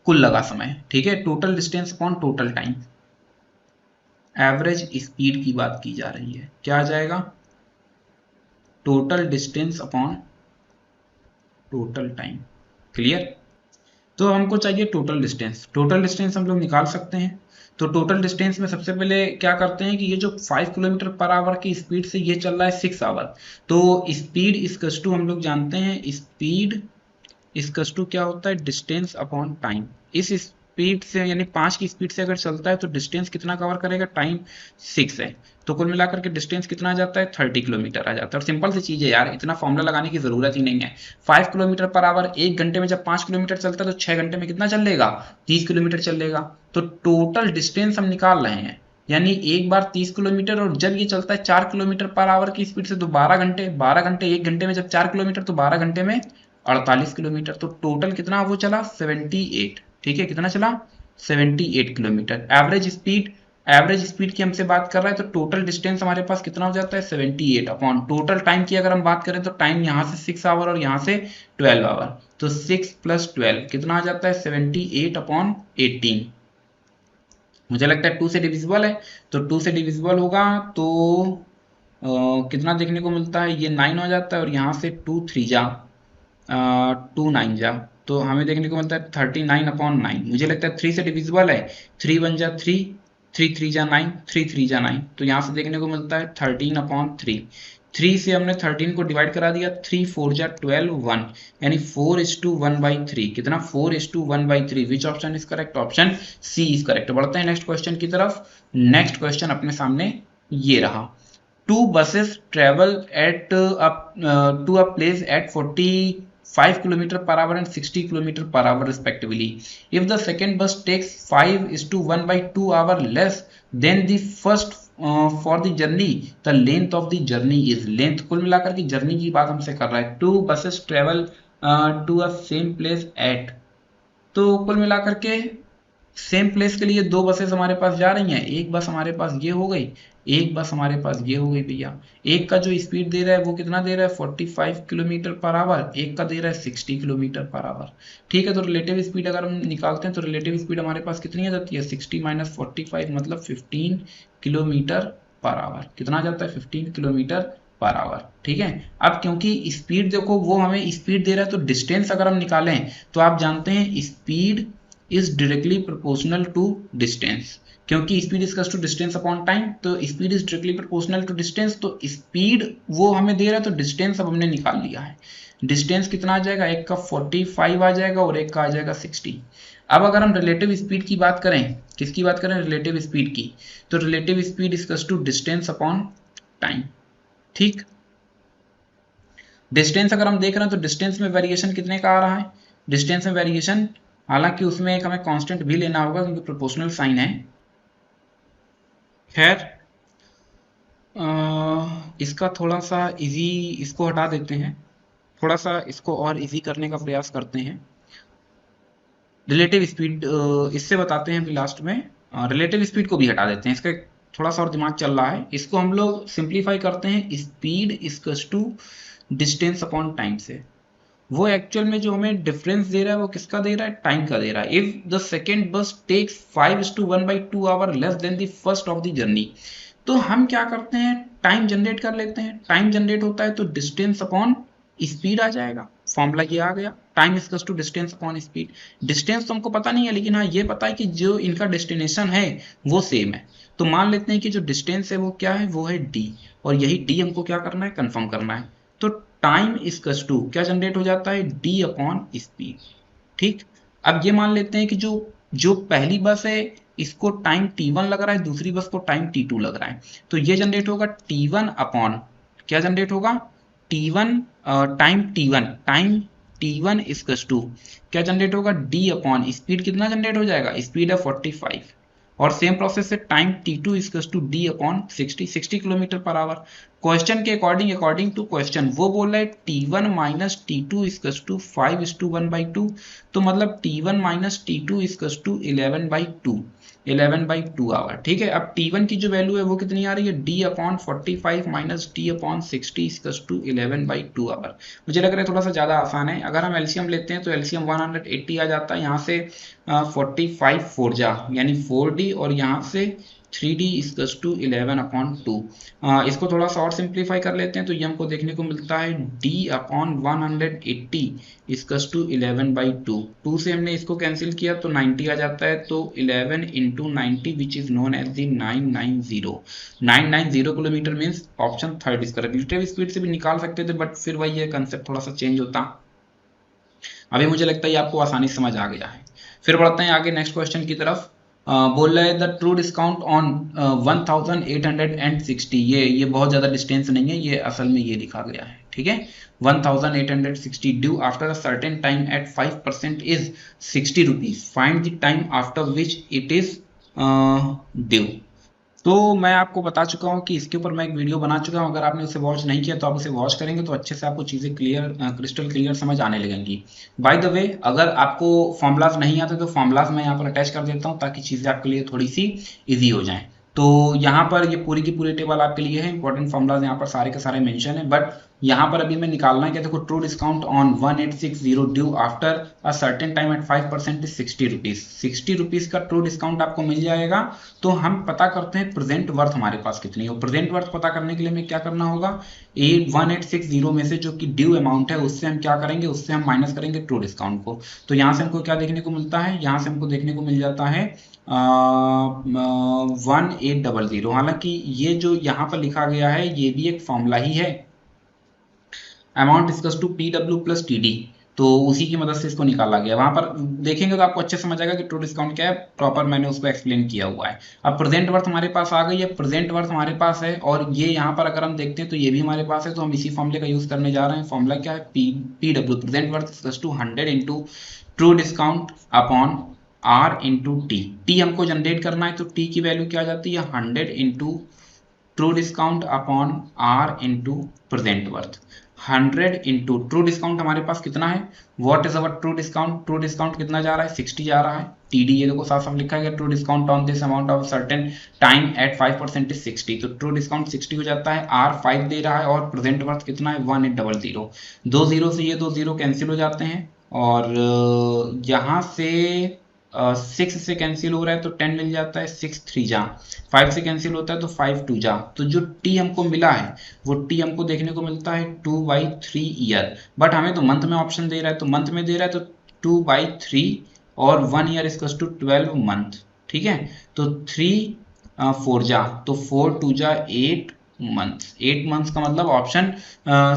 कुल लगा समय, ठीक है, total distance upon total time. Average speed की बात की जा रही है, क्या आ जाएगा, total distance upon total time. Clear. तो हमको चाहिए टोटल डिस्टेंस, टोटल डिस्टेंस हम लोग निकाल सकते हैं। तो टोटल डिस्टेंस में सबसे पहले क्या करते हैं कि ये जो 5 किलोमीटर पर आवर की स्पीड से ये चल रहा है 6 आवर, तो स्पीड इक्वल्स टू हम लोग जानते हैं, स्पीड इक्वल्स टू क्या होता है, डिस्टेंस अपॉन टाइम। इस स्पीड से यानी 5 की स्पीड से अगर चलता है तो डिस्टेंस कितना कवर करेगा, टाइम 6 है, तो कुल मिलाकर के डिस्टेंस कितना आ जाता है, 30 किलोमीटर आ जाता है। और सिंपल सी चीज है यार, इतना फॉर्मूला लगाने की जरूरत ही नहीं है। 5 किलोमीटर पर आवर, एक घंटे में जब 5 किलोमीटर चलता है तो 6 घंटे में कितना चल लेगा, 30 किलोमीटर चल लेगा। तो टोटल डिस्टेंस हम निकाल रहे हैं, यानी एक बार 30 किलोमीटर, और जब ये चलता है 4 किलोमीटर पर आवर की स्पीड से तो 12 घंटे, 12 घंटे एक घंटे में जब 4 किलोमीटर तो 12 घंटे में 48 किलोमीटर। तो टोटल कितना वो चला, 78, ठीक है, कितना चला, 78 किलोमीटर। एवरेज स्पीड की हमसे बात कर रहा है, तो टोटल डिस्टेंस हमारे पास कितना हो जाता है, 78 अपॉन टोटल टाइम की अगर हम बात करें तो टाइम यहाँ से 6 आवर और यहाँ से 12 आवर, तो 6 + 12 कितना आ जाता है, 78 अपॉन 18। मुझे लगता है 2 से डिविजिबल है, तो 2 से डिविजिबल होगा तो कितना देखने को मिलता है, ये 9 हो जाता है, और यहाँ से 2 3 जा 2 9 जा, तो हमें देखने को मिलता है 39 अपॉन 9। मुझे लगता है 3 से डिविजिबल है, 3 1 जा 3, 3 3 जा 9, 3 3 जा 9, तो यहाँ से देखने को मिलता है 13 अपॉन 3। 3 से हमने 13 को डिवाइड करा दिया, 3 4 जा 12 1, यानी 4:1/3, कितना, 4:1/3। Which option is correct, option C is correct. बढ़ते हैं नेक्स्ट क्वेश्चन की तरफ। नेक्स्ट क्वेश्चन अपने सामने ये रहा, 2 buses travel at to a place at 40 5 kilometer per hour and 60 kilometer per hour respectively. If the second bus takes 5:1/2 hour less than the first for the journey, the length of the journey is length. कुल मिलाकर की journey की बात हमसे कर रहा है. 2 buses travel to a same place at, तो कुल मिलाकर के सेम प्लेस के लिए दो बसेस हमारे पास जा रही हैं. एक बस हमारे पास ये हो गई, एक बस हमारे पास ये हो गई भैया. एक का जो स्पीड दे रहा है वो कितना दे रहा है 45 किलोमीटर पर आवर, एक का दे रहा है 60 किलोमीटर पर आवर. ठीक है, तो रिलेटिव स्पीड अगर हम निकालते हैं तो रिलेटिव स्पीड हमारे पास कितनी आ जाती है 60 माइनस 45 मतलब 15 किलोमीटर पर आवर. कितना जाता है 15 किलोमीटर पर आवर. ठीक है, अब क्योंकि स्पीड देखो वो हमें स्पीड दे रहा है तो डिस्टेंस अगर हम निकालें तो आप जानते हैं speed is directly proportional to distance. क्योंकि speed is equal to distance upon time, तो speed is directly proportional to distance. तो स्पीड वो हमें दे रहा है तो डिस्टेंस अब हमने निकाल लिया है. डिस्टेंस कितना आ जाएगा, एक का 45 आ जाएगा और एक का आ जाएगा 60. अब अगर हम रिलेटिव स्पीड की बात करें, किसकी बात करें रिलेटिव स्पीड की, तो relative speed is equal to distance upon time. ठीक, डिस्टेंस अगर हम देख रहे हैं तो डिस्टेंस में वेरिएशन कितने का आ रहा है, डिस्टेंस में वेरिएशन, हालांकि उसमें एक हमें कांस्टेंट भी लेना होगा क्योंकि प्रोपोर्शनल साइन है. खैर इसका थोड़ा सा इजी, इसको हटा देते हैं, थोड़ा सा इसको और इजी करने का प्रयास करते हैं. रिलेटिव स्पीड इससे बताते हैं अभी लास्ट में, रिलेटिव स्पीड को भी हटा देते हैं, इसका थोड़ा सा और दिमाग चल रहा है. इसको हम लोग सिंप्लीफाई करते हैं speed equals to distance upon time से. वो एक्चुअल में जो हमें डिफरेंस दे रहा है वो किसका दे रहा है, टाइम का दे रहा है. If the second bus takes 5:1/2 hour less than the first of the journey, तो हम क्या करते हैं टाइम जनरेट कर लेते हैं. टाइम जनरेट होता है तो डिस्टेंस अपॉन स्पीड आ जाएगा. फॉर्मूला ये आ गया, time equals to distance upon speed. Distance तो हमको पता नहीं है, लेकिन हाँ ये पता है कि जो इनका डेस्टिनेशन है वो सेम है. तो मान लेते हैं कि जो डिस्टेंस है वो क्या है, वो है डी, और यही डी हमको क्या करना है, कंफर्म करना है. तो टाइम इक्वल्स टू क्या जनरेट हो जाता है, डी अपॉन स्पीड. ठीक, अब ये मान लेते हैं कि जो पहली बस है इसको टाइम t1 लग रहा है, दूसरी बस को टाइम t2 लग रहा है, तो ये जनरेट होगा t1 अपॉन क्या जनरेट होगा, t1 time t1 equals to क्या जनरेट होगा, d अपॉन स्पीड. कितना जनरेट हो जाएगा, स्पीड है 45, और सेम प्रोसेस से time t2 equals to d upon 60 kilometer per hour. Question के अकॉर्डिंग टू क्वेश्चन वो बोल रहा है t1 minus t2 equals to 5:1/2, तो मतलब t1 minus t2 equals to 11/2 our. ठीक है, अब t1 की जो वैल्यू है वो कितनी आ रही है, d upon 45 minus d upon 60 equals to 11/2 hour. मुझे लग रहा है थोड़ा सा ज़्यादा आसान है. अगर हम एलसीएम लेते हैं तो एलसीएम 180 आ जाता है, यहाँ से 45 4 जा यानी 4d, और यहाँ से 3d इक्वल्स टू 11/2. इसको थोड़ा सा और सिंप्लीफाई कर लेते हैं तो ये हमको देखने को मिलता है d अपॉन 180 इक्वल्स टू 11/2. 2 से हमने इसको कैंसिल किया तो 90 आ जाता है, तो 11 into 90 which is known as the 990 kilometer means option third. इसका रिलेटिव स्पीड से भी निकाल सकते थे बट फिर वही है, कंसेप्ट थोड़ा सा चेंज होता. अभी मुझे लगता है आपको आसानी समझ आ गया है. फिर बढ़ते हैं आगे नेक्स्ट क्वेश्चन की तरफ. बोल रहा है द ट्रू डिस्काउंट ऑन 1860. ये बहुत ज़्यादा डिस्टेंस नहीं है, ये असल में ये लिखा गया है. ठीक है, 1860 due after a certain time at 5% is 60 rupees. Find the time after which it is due. तो मैं आपको बता चुका हूँ कि इसके ऊपर मैं एक वीडियो बना चुका हूँ. अगर आपने उसे वॉच नहीं किया तो आप उसे वॉच करेंगे तो अच्छे से आपको चीज़ें क्रिस्टल क्लियर समझ आने लगेंगी. बाय द वे, अगर आपको फॉर्मूलाज नहीं आते तो फॉर्मूलाज मैं यहाँ पर अटैच कर देता हूँ ताकि चीज़ें आपके लिए थोड़ी सी ईजी हो जाएं. तो यहाँ पर ये पूरी की पूरी टेबल आपके लिए है, इंपॉर्टेंट फॉर्मूलाज यहाँ पर सारे के सारे मेंशन है. बट यहाँ पर अभी मैं निकालना है कि देखो true discount on 1860 due after a certain time at 5% is 60 rupees. 60 rupees का ट्रू डिस्काउंट आपको मिल जाएगा. तो हम पता करते हैं प्रेजेंट वर्थ हमारे पास कितनी है. प्रेजेंट वर्थ पता करने के लिए हमें क्या करना होगा, 1860 में से जो कि ड्यू अमाउंट है उससे हम क्या करेंगे, उससे हम माइनस करेंगे ट्रू डिस्काउंट को. तो यहाँ से हमको क्या देखने को मिलता है, यहाँ से हमको देखने को मिल जाता है 1800. हालांकि ये जो यहाँ पर लिखा गया है ये भी एक फॉर्मूला ही है. Amount equals to PW plus TD. तो उसी की मदद से इसको निकाला गया। वहां पर देखेंगे तो आपको अच्छे समझ आएगा कि ट्रू डिस्काउंट क्या है, प्रॉपर मैंने उसको एक्सप्लेन किया हुआ है। अब प्रेजेंट वर्थ हमारे पास आ गई है, प्रेजेंट वर्थ हमारे पास है, और ये यहाँ पर अगर हम देखते हैं तो ये भी हमारे पास है, तो हम इसी फॉर्मूले का यूज करने जा रहे हैं। फॉर्मूला क्या है, P W present worth equals to 100 into true discount upon R into T. T हमको जनरेट करना है, तो टी की वैल्यू क्या आ जाती है, 100 into true discount upon R into present worth. 100 into true discount हमारे पास कितना है, what is our true discount, true discount कितना जा रहा है, 60 जा रहा है। टीडी ये देखो साफ साफ लिखा गया, true discount on this amount of certain time at 5% is 60, तो ट्रू डिस्काउंट 60 हो जाता है। आर 5 दे रहा है और प्रेजेंट वर्थ कितना है 1800। दो जीरो से ये दो जीरो कैंसिल हो जाते हैं, और यहाँ से 6 से कैंसिल हो रहा है तो 10 मिल जाता है, 6 3 जा, 5 से कैंसिल होता है तो 5 2 जा। तो जो टी हमको मिला है वो टी हमको देखने को मिलता है 2/3 ईयर, बट हमें तो मंथ में ऑप्शन दे रहा है, तो मंथ में दे रहा है तो 2/3 और 1 ईयर इक्वल्स टू 12 मंथ। ठीक है, तो 3 4 जा, तो 4 2 जा 8 मंथ्स, 8 मंथ्स का मतलब ऑप्शन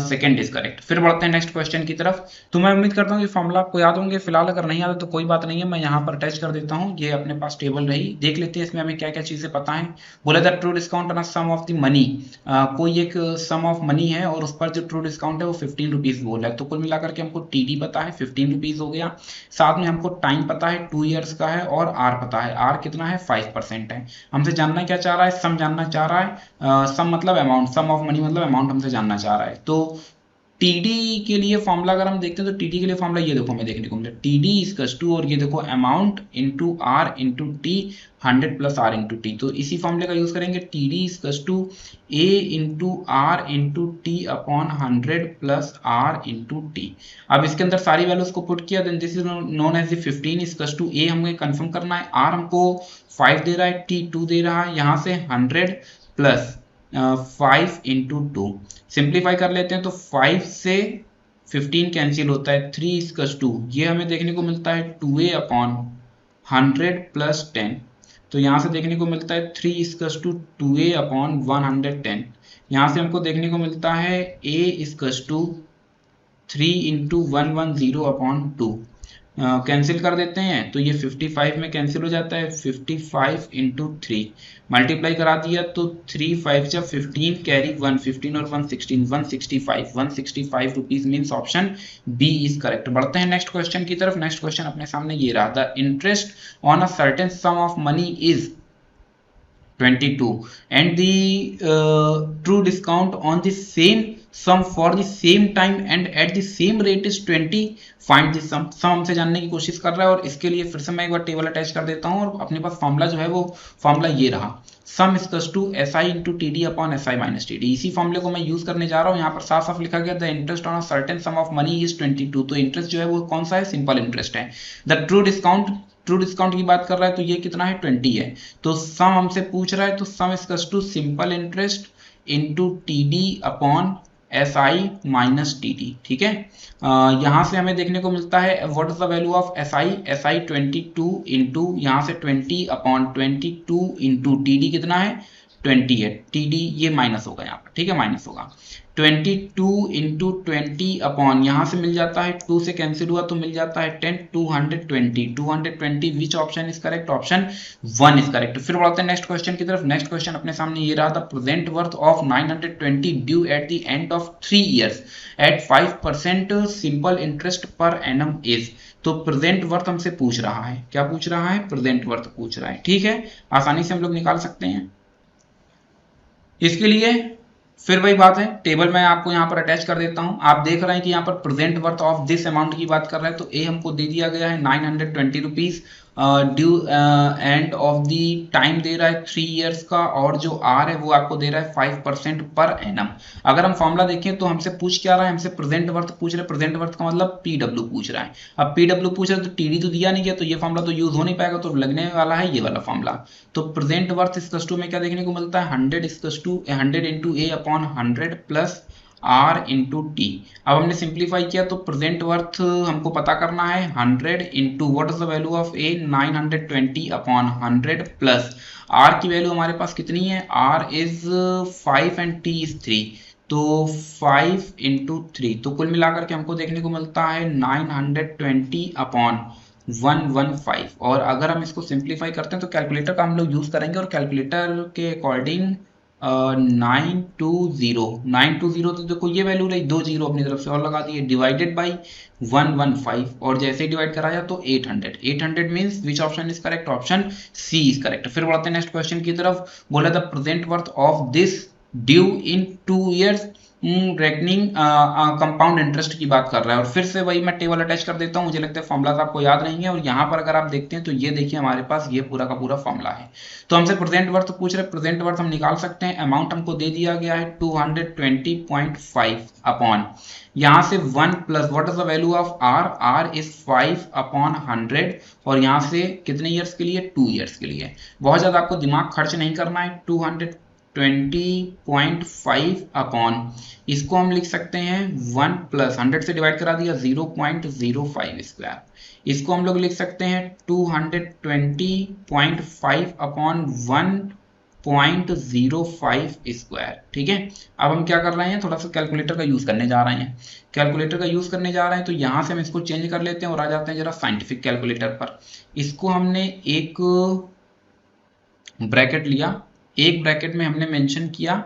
सेकंड इज करेक्ट। फिर बढ़ते हैं नेक्स्ट क्वेश्चन की तरफ। तो मैं उम्मीद करता हूँ कि फॉर्मूला आपको याद होंगे, फिलहाल अगर नहीं आता तो कोई बात नहीं है, मैं यहाँ पर अटैच कर देता हूँ, ये अपने पास टेबल रही। देख लेते हैं इसमें हमें क्या क्या चीजें पता है। बोला था true discount on sum of the money, कोई एक सम ऑफ मनी है और उस पर जो ट्रू डिस्काउंट है वो 15 रुपीज बोल है, तो कुल मिलाकर के हमको टीडी पता है 15 रुपीज हो गया। साथ में हमको टाइम पता है 2 ईयर्स का है, और आर पता है, आर कितना है 5% है। हमसे जानना क्या चाह रहा है, सम जानना चाह रहा है, सम मतलब अमाउंट, सम ऑफ मनी मतलब अमाउंट हमसे जानना चाह रहा है। तो टीडी के लिए फॉर्मूला अगर हम देखते हैं तो टीडी के लिए फॉर्मूला ये देखो हमें देखने को मिला, टीडी इक्वल्स टू, और ये देखो amount into R into T, 100 plus R into T. तो इसी फॉर्मूले का यूज करेंगे, TD equals to A into R into T upon 100 plus R into T. अब इसके अंदर सारी वैल्यूज को पुट किया, then this is known as the 15 equals to A हमें कंफर्म करना है, आर हमको 5 दे रहा है, टी 2 दे रहा है, यहाँ से 100 प्लस 5 इंटू 2। सिंप्लीफाई कर लेते हैं तो 5 से 15 कैंसिल होता है, 3 इक्वल्स टू, ये हमें देखने को मिलता है 2a अपॉन 100 प्लस 10। तो यहाँ से देखने को मिलता है 3 इक्वल्स टू 2a अपॉन 110। यहाँ से हमको देखने को मिलता है a equals to 3 into 110 upon 2। Cancel कर देते हैं तो ये 55 में कैंसिल हो जाता है, 55 इंटू 3 मल्टीप्लाई करा दिया तो 3 5 जब 15 कैरी 1, 15 और 1 16, 165 rupees means option B is correct. बढ़ते हैं नेक्स्ट क्वेश्चन की तरफ। नेक्स्ट क्वेश्चन अपने सामने ये रहा, the interest on a certain some of money is 22 and the true discount on the same sum for the same time and at the same rate is 20, find the sum। सम हमसे जानने की कोशिश कर रहा है, और इसके लिए फिर से मैं एक बार टेबल अटैच कर देता हूँ, और अपने पास फॉर्मूला जो है वो फॉर्मूला ये रहा, sum equals to S I into T D upon S I minus T D. इसी फॉर्मूले को मैं यूज करने जा रहा हूँ। यहाँ पर साफ साफ लिखा गया, the interest on a certain some of money is 22। तो इंटरेस्ट जो है वो कौन सा है, सिंपल इंटरेस्ट है। द ट्रू डिस्काउंट की बात कर रहा है तो ये कितना है 20 है। तो सम हमसे पूछ रहा है, तो sum equals to simple interest into T D upon S I minus T D. ठीक है, यहाँ से हमें देखने को मिलता है what is the value of S I 22 into यहाँ से 20 अपॉन 22 इंटू टी डी कितना है 20 है, टी डी ये माइनस होगा यहाँ पर। ठीक है, माइनस होगा 22 इंटू 20 अपॉन यहाँ से मिल जाता है 2 से कैंसिल हुआ तो मिल जाता है 10, 220 विच option is correct, option 1 is correct. फिर बढ़ते हैं नेक्स्ट क्वेश्चन की तरफ। नेक्स्ट क्वेश्चन अपने सामने ये रहा, the present worth of 920 due at the end of 3 years at 5% simple interest per annum is. तो प्रेजेंट वर्थ हमसे पूछ रहा है, क्या पूछ रहा है, प्रेजेंट वर्थ पूछ रहा है। ठीक है, आसानी से हम लोग निकाल सकते हैं। इसके लिए फिर वही बात है, टेबल मैं आपको यहाँ पर अटैच कर देता हूँ। आप देख रहे हैं कि यहाँ पर present worth of this amount की बात कर रहा है, तो ए हमको दे दिया गया है 920 rupees, due end of the time दे रहा है 3 इयर्स का, और जो आर है वो आपको दे रहा है 5% पर एनम। अगर हम फॉर्मूला देखें तो हमसे पूछ क्या रहा है, हमसे प्रेजेंट वर्थ पूछ रहे हैं, प्रेजेंट वर्थ का मतलब पी डब्ल्यू पूछ रहा है। अब पी डब्ल्यू पूछ रहा है तो टीडी तो दिया नहीं गया, तो ये फॉर्मूला तो यूज हो नहीं पाएगा, तो लगने वाला है ये वाला फॉर्मूला। तो प्रेजेंट वर्थ इक्वल्स टू में क्या देखने को मिलता है 100 equals to 100 into A upon 100 plus R into T. अब हमने सिंप्लीफाई किया तो प्रेजेंट वर्थ हमको पता करना है 100 into what is the value of A 920 upon 100 plus R की वैल्यू हमारे पास कितनी है, R is 5 and T is 3। तो 5 इंटू 3, तो कुल मिलाकर के हमको देखने को मिलता है 920 अपॉन 115। और अगर हम इसको सिंप्लीफाई करते हैं तो कैलकुलेटर का हम लोग यूज करेंगे, और कैलकुलेटर के अकॉर्डिंग 920 तो देखो ये वैल्यू रही, 2 जीरो अपनी तरफ से और लगा दिए, डिवाइडेड बाई 115, और जैसे ही डिवाइड कराया तो 800 means which option is correct, option C is correct. फिर बढ़ते हैं नेक्स्ट क्वेश्चन की तरफ। बोला the present worth of this due in 2 years reckoning compound interest की बात कर रहा है। और फिर से वही मैं टेबल अटैच कर देता हूं, मुझे लगता है फॉर्मूला आपको याद नहीं है, और यहाँ पर अगर आप देखते हैं तो ये देखिए हमारे पास ये पूरा का पूरा फॉर्मूला है। तो हमसे प्रेजेंट वर्थ पूछ रहे, प्रेजेंट वर्थ हम निकाल सकते हैं, अमाउंट हमको दे दिया गया है 220.5 अपॉन, यहाँ से 1 plus what is the value of R, R is 5 upon 100, और यहाँ से कितने ईयर्स के लिए, 2 ईयर्स के लिए। बहुत ज्यादा आपको दिमाग खर्च नहीं करना है, 220.5 अपॉन, इसको हम लिख सकते हैं 1 प्लस 100 से डिवाइड करा दिया 0.05 स्क्वायर, इसको हम लोग लिख सकते हैं 220.5 अपॉन 1.05 स्क्वायर। ठीक है, अब हम क्या कर रहे हैं, थोड़ा सा कैलकुलेटर का यूज करने जा रहे हैं, कैलकुलेटर का यूज करने जा रहे हैं, तो यहां से हम इसको चेंज कर लेते हैं और आ जाते हैं जरा साइंटिफिक कैलकुलेटर पर। इसको हमने एक ब्रैकेट लिया, एक ब्रैकेट में हमने मेंशन किया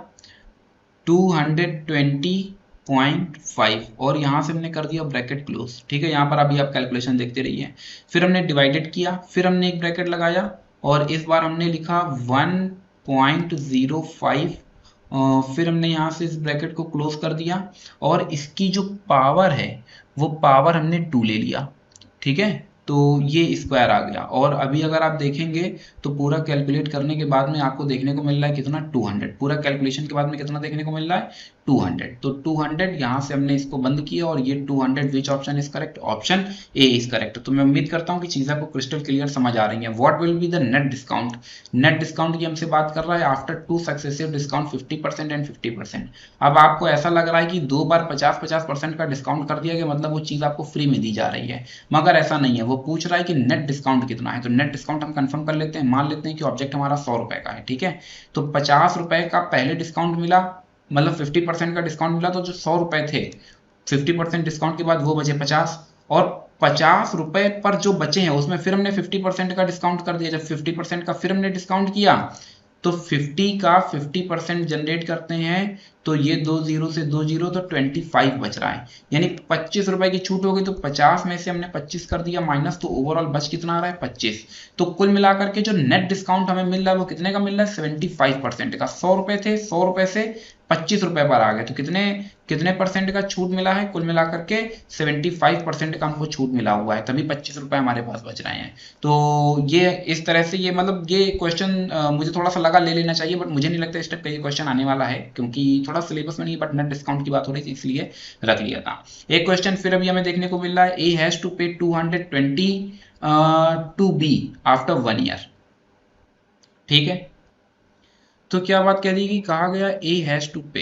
220.5 और यहां से हमने कर दिया ब्रैकेट क्लोज। ठीक है, यहां पर अभी आप कैलकुलेशन देखते रहिए। फिर हमने डिवाइडेड किया, फिर हमने एक ब्रैकेट लगाया, और इस बार हमने लिखा 1.05, फिर हमने यहां से इस ब्रैकेट को क्लोज कर दिया, और इसकी जो पावर है वो पावर हमने 2 ले लिया। ठीक है, तो ये स्क्वायर आ गया। और अभी अगर आप देखेंगे तो पूरा कैलकुलेट करने के बाद में आपको देखने को मिल रहा है कितना, 200, पूरा कैलकुलेशन के बाद में कितना देखने को मिल रहा है, 200। तो 200 यहाँ से हमने इसको बंद किया, और ये 200 विच option is correct, option A is correct. तो मैं उम्मीद करता हूँ कि चीजें आपको क्रिस्टल क्लियर समझ आ रही हैं। What will be the net discount, net discount की हमसे बात कर रहा है आफ्टर 2 सक्सेसिव डिस्काउंट 50% एंड 50%। अब आपको ऐसा लग रहा है कि 2 बार 50% का डिस्काउंट कर दिया गया, मतलब वो चीज आपको फ्री में दी जा रही है, मगर ऐसा नहीं है। वो पूछ रहा है कि नेट डिस्काउंट कितना है, तो नेट डिस्काउंट हम कंफर्म कर लेते हैं। मान लेते हैं कि ऑब्जेक्ट हमारा 100 रुपए का है। ठीक है, तो 50 रुपए का पहले डिस्काउंट मिला, मतलब 50% का डिस्काउंट मिला, तो जो 100 रुपए थे 50% डिस्काउंट के बाद वो बचे 50, और 50 रुपए पर जो बचे हैं उसमें फिर हमने 50% का डिस्काउंट कर दिया। जब 50% का फिर हमने डिस्काउंट किया तो 50 का 50% जनरेट करते हैं, तो ये 2 जीरो से 2 जीरो, तो 25 बच रहा है, यानी 25 रुपए की छूट हो गई। तो 50 में से हमने 25 कर दिया माइनस, तो ओवरऑल बच कितना आ रहा है, 25। तो कुल मिलाकर के जो नेट डिस्काउंट हमें मिल रहा है वो कितने का मिल रहा है, 75% का। 100 रुपए थे, 100 रुपए से 25 रुपए पर आ गए, तो कितने परसेंट का छूट मिला है, कुल मिलाकर के 75% का हमको छूट मिला हुआ है, तभी 25 रुपए हमारे पास बच रहे हैं। तो ये इस तरह से, ये मतलब ये क्वेश्चन मुझे थोड़ा सा लगा ले लेना चाहिए, बट मुझे नहीं लगता इस टाइप का ये क्वेश्चन आने वाला है, क्योंकि थोड़ा सिलेबस में नहीं, बट नेट डिस्काउंट की बात हो रही थी इसलिए रख लिया था। एक क्वेश्चन फिर अभी हमें देखने को मिल रहा है, ए हैज टू पे 220 टू बी आफ्टर 1 ईयर। ठीक है, तो क्या बात कह दी कि कहा गया ए हैज टू पे,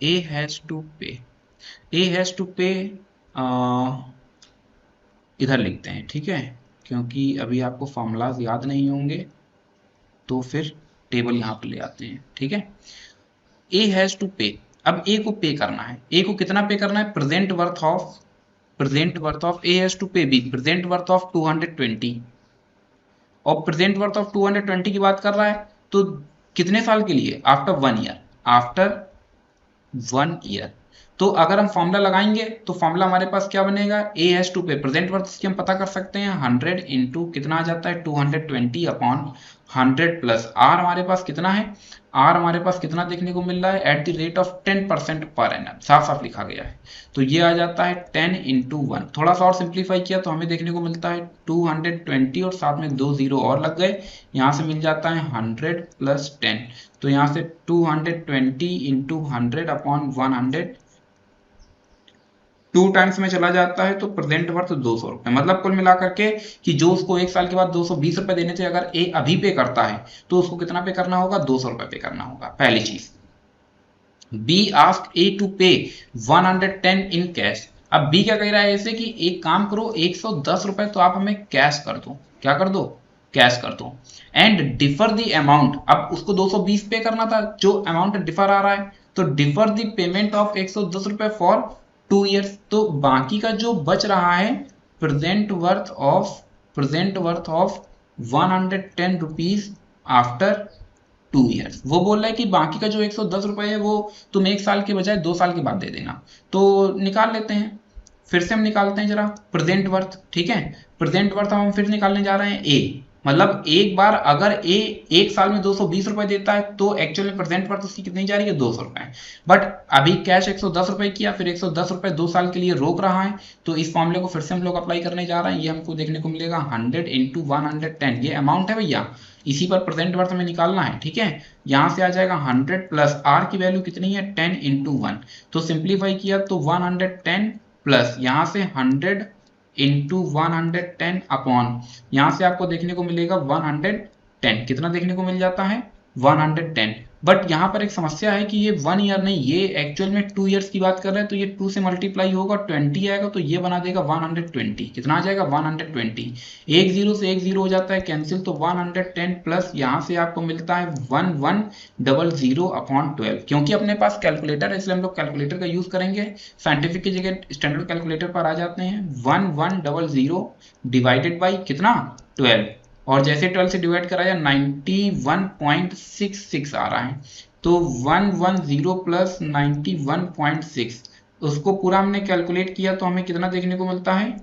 ए हैज टू पे, ए हैज टू पे इधर लिखते हैं। ठीक है, क्योंकि अभी आपको फॉर्मूलाज याद नहीं होंगे, तो फिर टेबल यहां पर ले आते हैं। ठीक है, ए हैज टू पे, अब ए को पे करना है, ए को कितना पे करना है, present worth of, present worth of A has to pay B, present worth of 220, और प्रेजेंट वर्थ ऑफ 220 की बात कर रहा है, तो कितने साल के लिए, आफ्टर 1 ईयर, आफ्टर 1 ईयर। तो अगर हम फॉर्मूला लगाएंगे तो फॉर्मूला हमारे पास क्या बनेगा, ए हैज टू पे, प्रेजेंट वर्थ इसकी हम पता कर सकते हैं 100 इंटू कितना आ जाता है 220 अपॉन 100 प्लस आर हमारे पास कितना है, आर हमारे पास कितना देखने को मिल रहा है, eight the rate of 10% per annum, साफ साफ लिखा गया है। तो ये आ जाता है 10 इंटू 1, थोड़ा सा और सिंप्लीफाई किया तो हमें देखने को मिलता है 220 और साथ में 2 जीरो और लग गए, यहाँ से मिल जाता है 100 प्लस 10, तो यहाँ से 220 इंटू 100 अपॉन 100 2 टाइम्स में चला जाता है, तो प्रेजेंट वर्थ 200 रुपए। मतलब कुल मिलाकर के कि जो उसको 1 साल के बाद 220 रुपए देने थे, अगर ए अभी पे करता है तो उसको कितना पे करना होगा, 200 रुपए पे करना होगा, पहली चीज। बी आस्क्ड ए टू पे 110 इन कैश। अब बी क्या कह रहा है ऐसे कि एक काम करो, 110 रुपए तो आप हमें कैश कर दो, क्या कर दो, कैश कर दो, एंड डिफर द अमाउंट। अब उसको 220 पे करना था, जो अमाउंट डिफर आ रहा है तो डिफर द पेमेंट ऑफ 110 रुपए फॉर 2 ईयर्स। तो बाकी का जो बच रहा है present worth of 110 rupees after 2 years. वो बोल रहा है कि बाकी का जो 110 रुपए है वो तुम 1 साल के बजाय 2 साल के बाद दे देना। तो निकाल लेते हैं, फिर से हम निकालते हैं जरा प्रेजेंट वर्थ। ठीक है, प्रेजेंट वर्थ हम फिर निकालने जा रहे हैं ए, मतलब एक बार अगर ए 1 साल में 220 रुपए देता है तो एक्चुअल में प्रेजेंट वर्थ उसकी कितनी जा रही है, 200 रुपए। बट अभी कैश 110 रुपए किया, फिर 110 रुपए 2 साल के लिए रोक रहा है, तो इस फॉर्मूले को फिर से हम लोग अप्लाई करने जा रहे हैं। ये हमको देखने को मिलेगा 100 इंटू 110, ये अमाउंट है भैया, इसी पर प्रेजेंट वर्थ हमें निकालना है। ठीक है, यहां से आ जाएगा 100 प्लस आर की वैल्यू कितनी है 10 इंटू 1, तो सिंप्लीफाई किया तो 110 प्लस यहाँ से 100 इंटू 110 अपॉन, यहाँ से आपको देखने को मिलेगा 110, कितना देखने को मिल जाता है 110। बट यहाँ पर एक समस्या है कि ये 1 ईयर नहीं, ये एक्चुअल में 2 ईयर्स की बात कर रहे हैं, तो ये 2 से मल्टीप्लाई होगा 20 आएगा, तो ये बना देगा 120। कितना आ जाएगा 120, एक जीरो से एक जीरो हो जाता है कैंसिल, तो 110 प्लस यहाँ से आपको मिलता है 1100 अपॉन 12। क्योंकि अपने पास कैलकुलेटर है इसलिए हम लोग कैलकुलेटर का यूज करेंगे, साइंटिफिक की जगह स्टैंडर्ड कैलकुलेटर पर आ जाते हैं। 1100 डिवाइडेड बाई कितना 12, और जैसे 12 से डिवाइड कराया 91.66 आ रहा है, तो 110 प्लस 91.6, उसको पूरा हमने कैलकुलेट किया तो हमें कितना देखने को मिलता है,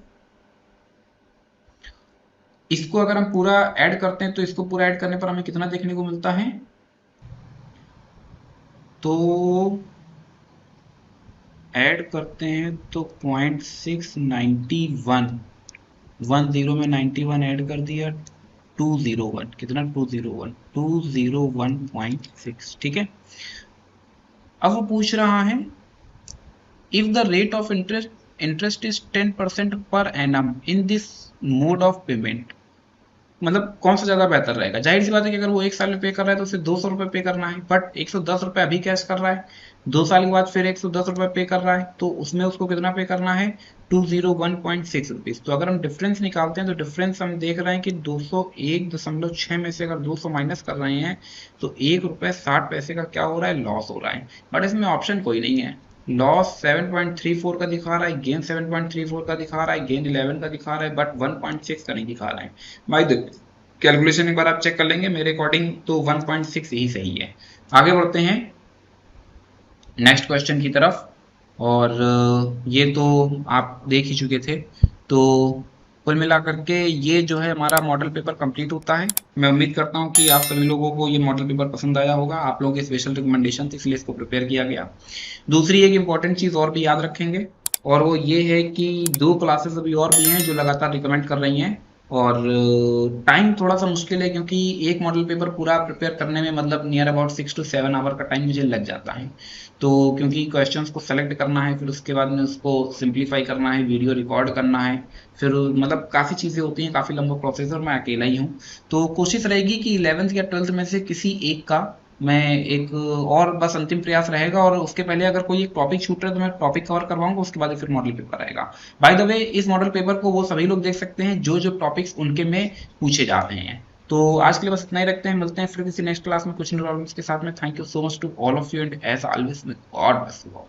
इसको अगर हम पूरा ऐड करते हैं तो इसको पूरा ऐड करने पर हमें कितना देखने को मिलता है, तो ऐड करते हैं तो 0.691, 10 में 91 ऐड कर दिया 201, कितना 201.6। ठीक है, अब वो पूछ रहा है if the rate of interest is 10% per annum in this mode of payment, मतलब कौन सा ज्यादा बेहतर रहेगा। जाहिर सी बात है कि अगर वो 1 साल में पे कर रहा है तो उसे 200 रुपए पे करना है, बट 110 रुपए अभी कैश कर रहा है, 2 साल के बाद फिर 110 रुपए पे कर रहा है, तो उसमें उसको कितना पे करना है 201.6 रुपीज। तो अगर हम डिफरेंस निकालते हैं तो डिफरेंस हम देख रहे हैं कि 201.6 में से अगर 200 माइनस कर रहे हैं तो 1 रुपए 60 पैसे का क्या हो रहा है, लॉस हो रहा है। बट इसमें ऑप्शन कोई नहीं है, लॉस 7.34 का दिखा रहा है, गेन 7.34 का दिखा रहा है, गेन 11 का दिखा रहा है, बट 1.6 का नहीं दिखा रहा है। भाई कैलकुलेशन एक बार आप चेक कर लेंगे, मेरे अकॉर्डिंग तो 1.6 ही सही है। आगे बढ़ते हैं नेक्स्ट क्वेश्चन की तरफ, और ये तो आप देख ही चुके थे। तो कुल मिलाकर के ये जो है हमारा मॉडल पेपर कंप्लीट होता है। मैं उम्मीद करता हूँ कि आप सभी लोगों को ये मॉडल पेपर पसंद आया होगा, आप लोगों की स्पेशल रिकमेंडेशन थी इसलिए इसको प्रिपेयर किया गया। दूसरी एक इंपॉर्टेंट चीज़ और भी याद रखेंगे, और वो ये है कि 2 क्लासेस अभी और भी हैं जो लगातार रिकमेंड कर रही हैं, और टाइम थोड़ा सा मुश्किल है क्योंकि एक मॉडल पेपर पूरा प्रिपेयर करने में मतलब नियर अबाउट 6 to 7 आवर का टाइम मुझे लग जाता है। तो क्योंकि क्वेश्चंस को सेलेक्ट करना है, फिर उसके बाद में उसको सिंप्लीफाई करना है, वीडियो रिकॉर्ड करना है, फिर मतलब काफ़ी चीज़ें होती हैं, काफ़ी लंबा प्रोसेस, और मैं अकेला ही हूँ। तो कोशिश रहेगी कि 11th या 12th में से किसी एक का मैं एक और बस अंतिम प्रयास रहेगा, और उसके पहले अगर कोई एक टॉपिक छूट रहा है तो मैं टॉपिक कवर करवाऊंगा, उसके बाद फिर मॉडल पेपर आएगा। बाय द वे इस मॉडल पेपर को वो सभी लोग देख सकते हैं जो जो टॉपिक्स उनके में पूछे जा रहे हैं। तो आज के लिए बस इतना ही रखते हैं, मिलते हैं फिर किसी नेक्स्ट क्लास में कुछ प्रॉब्लम्स के साथ में। Thank you so much to all of you and as always God bless you all.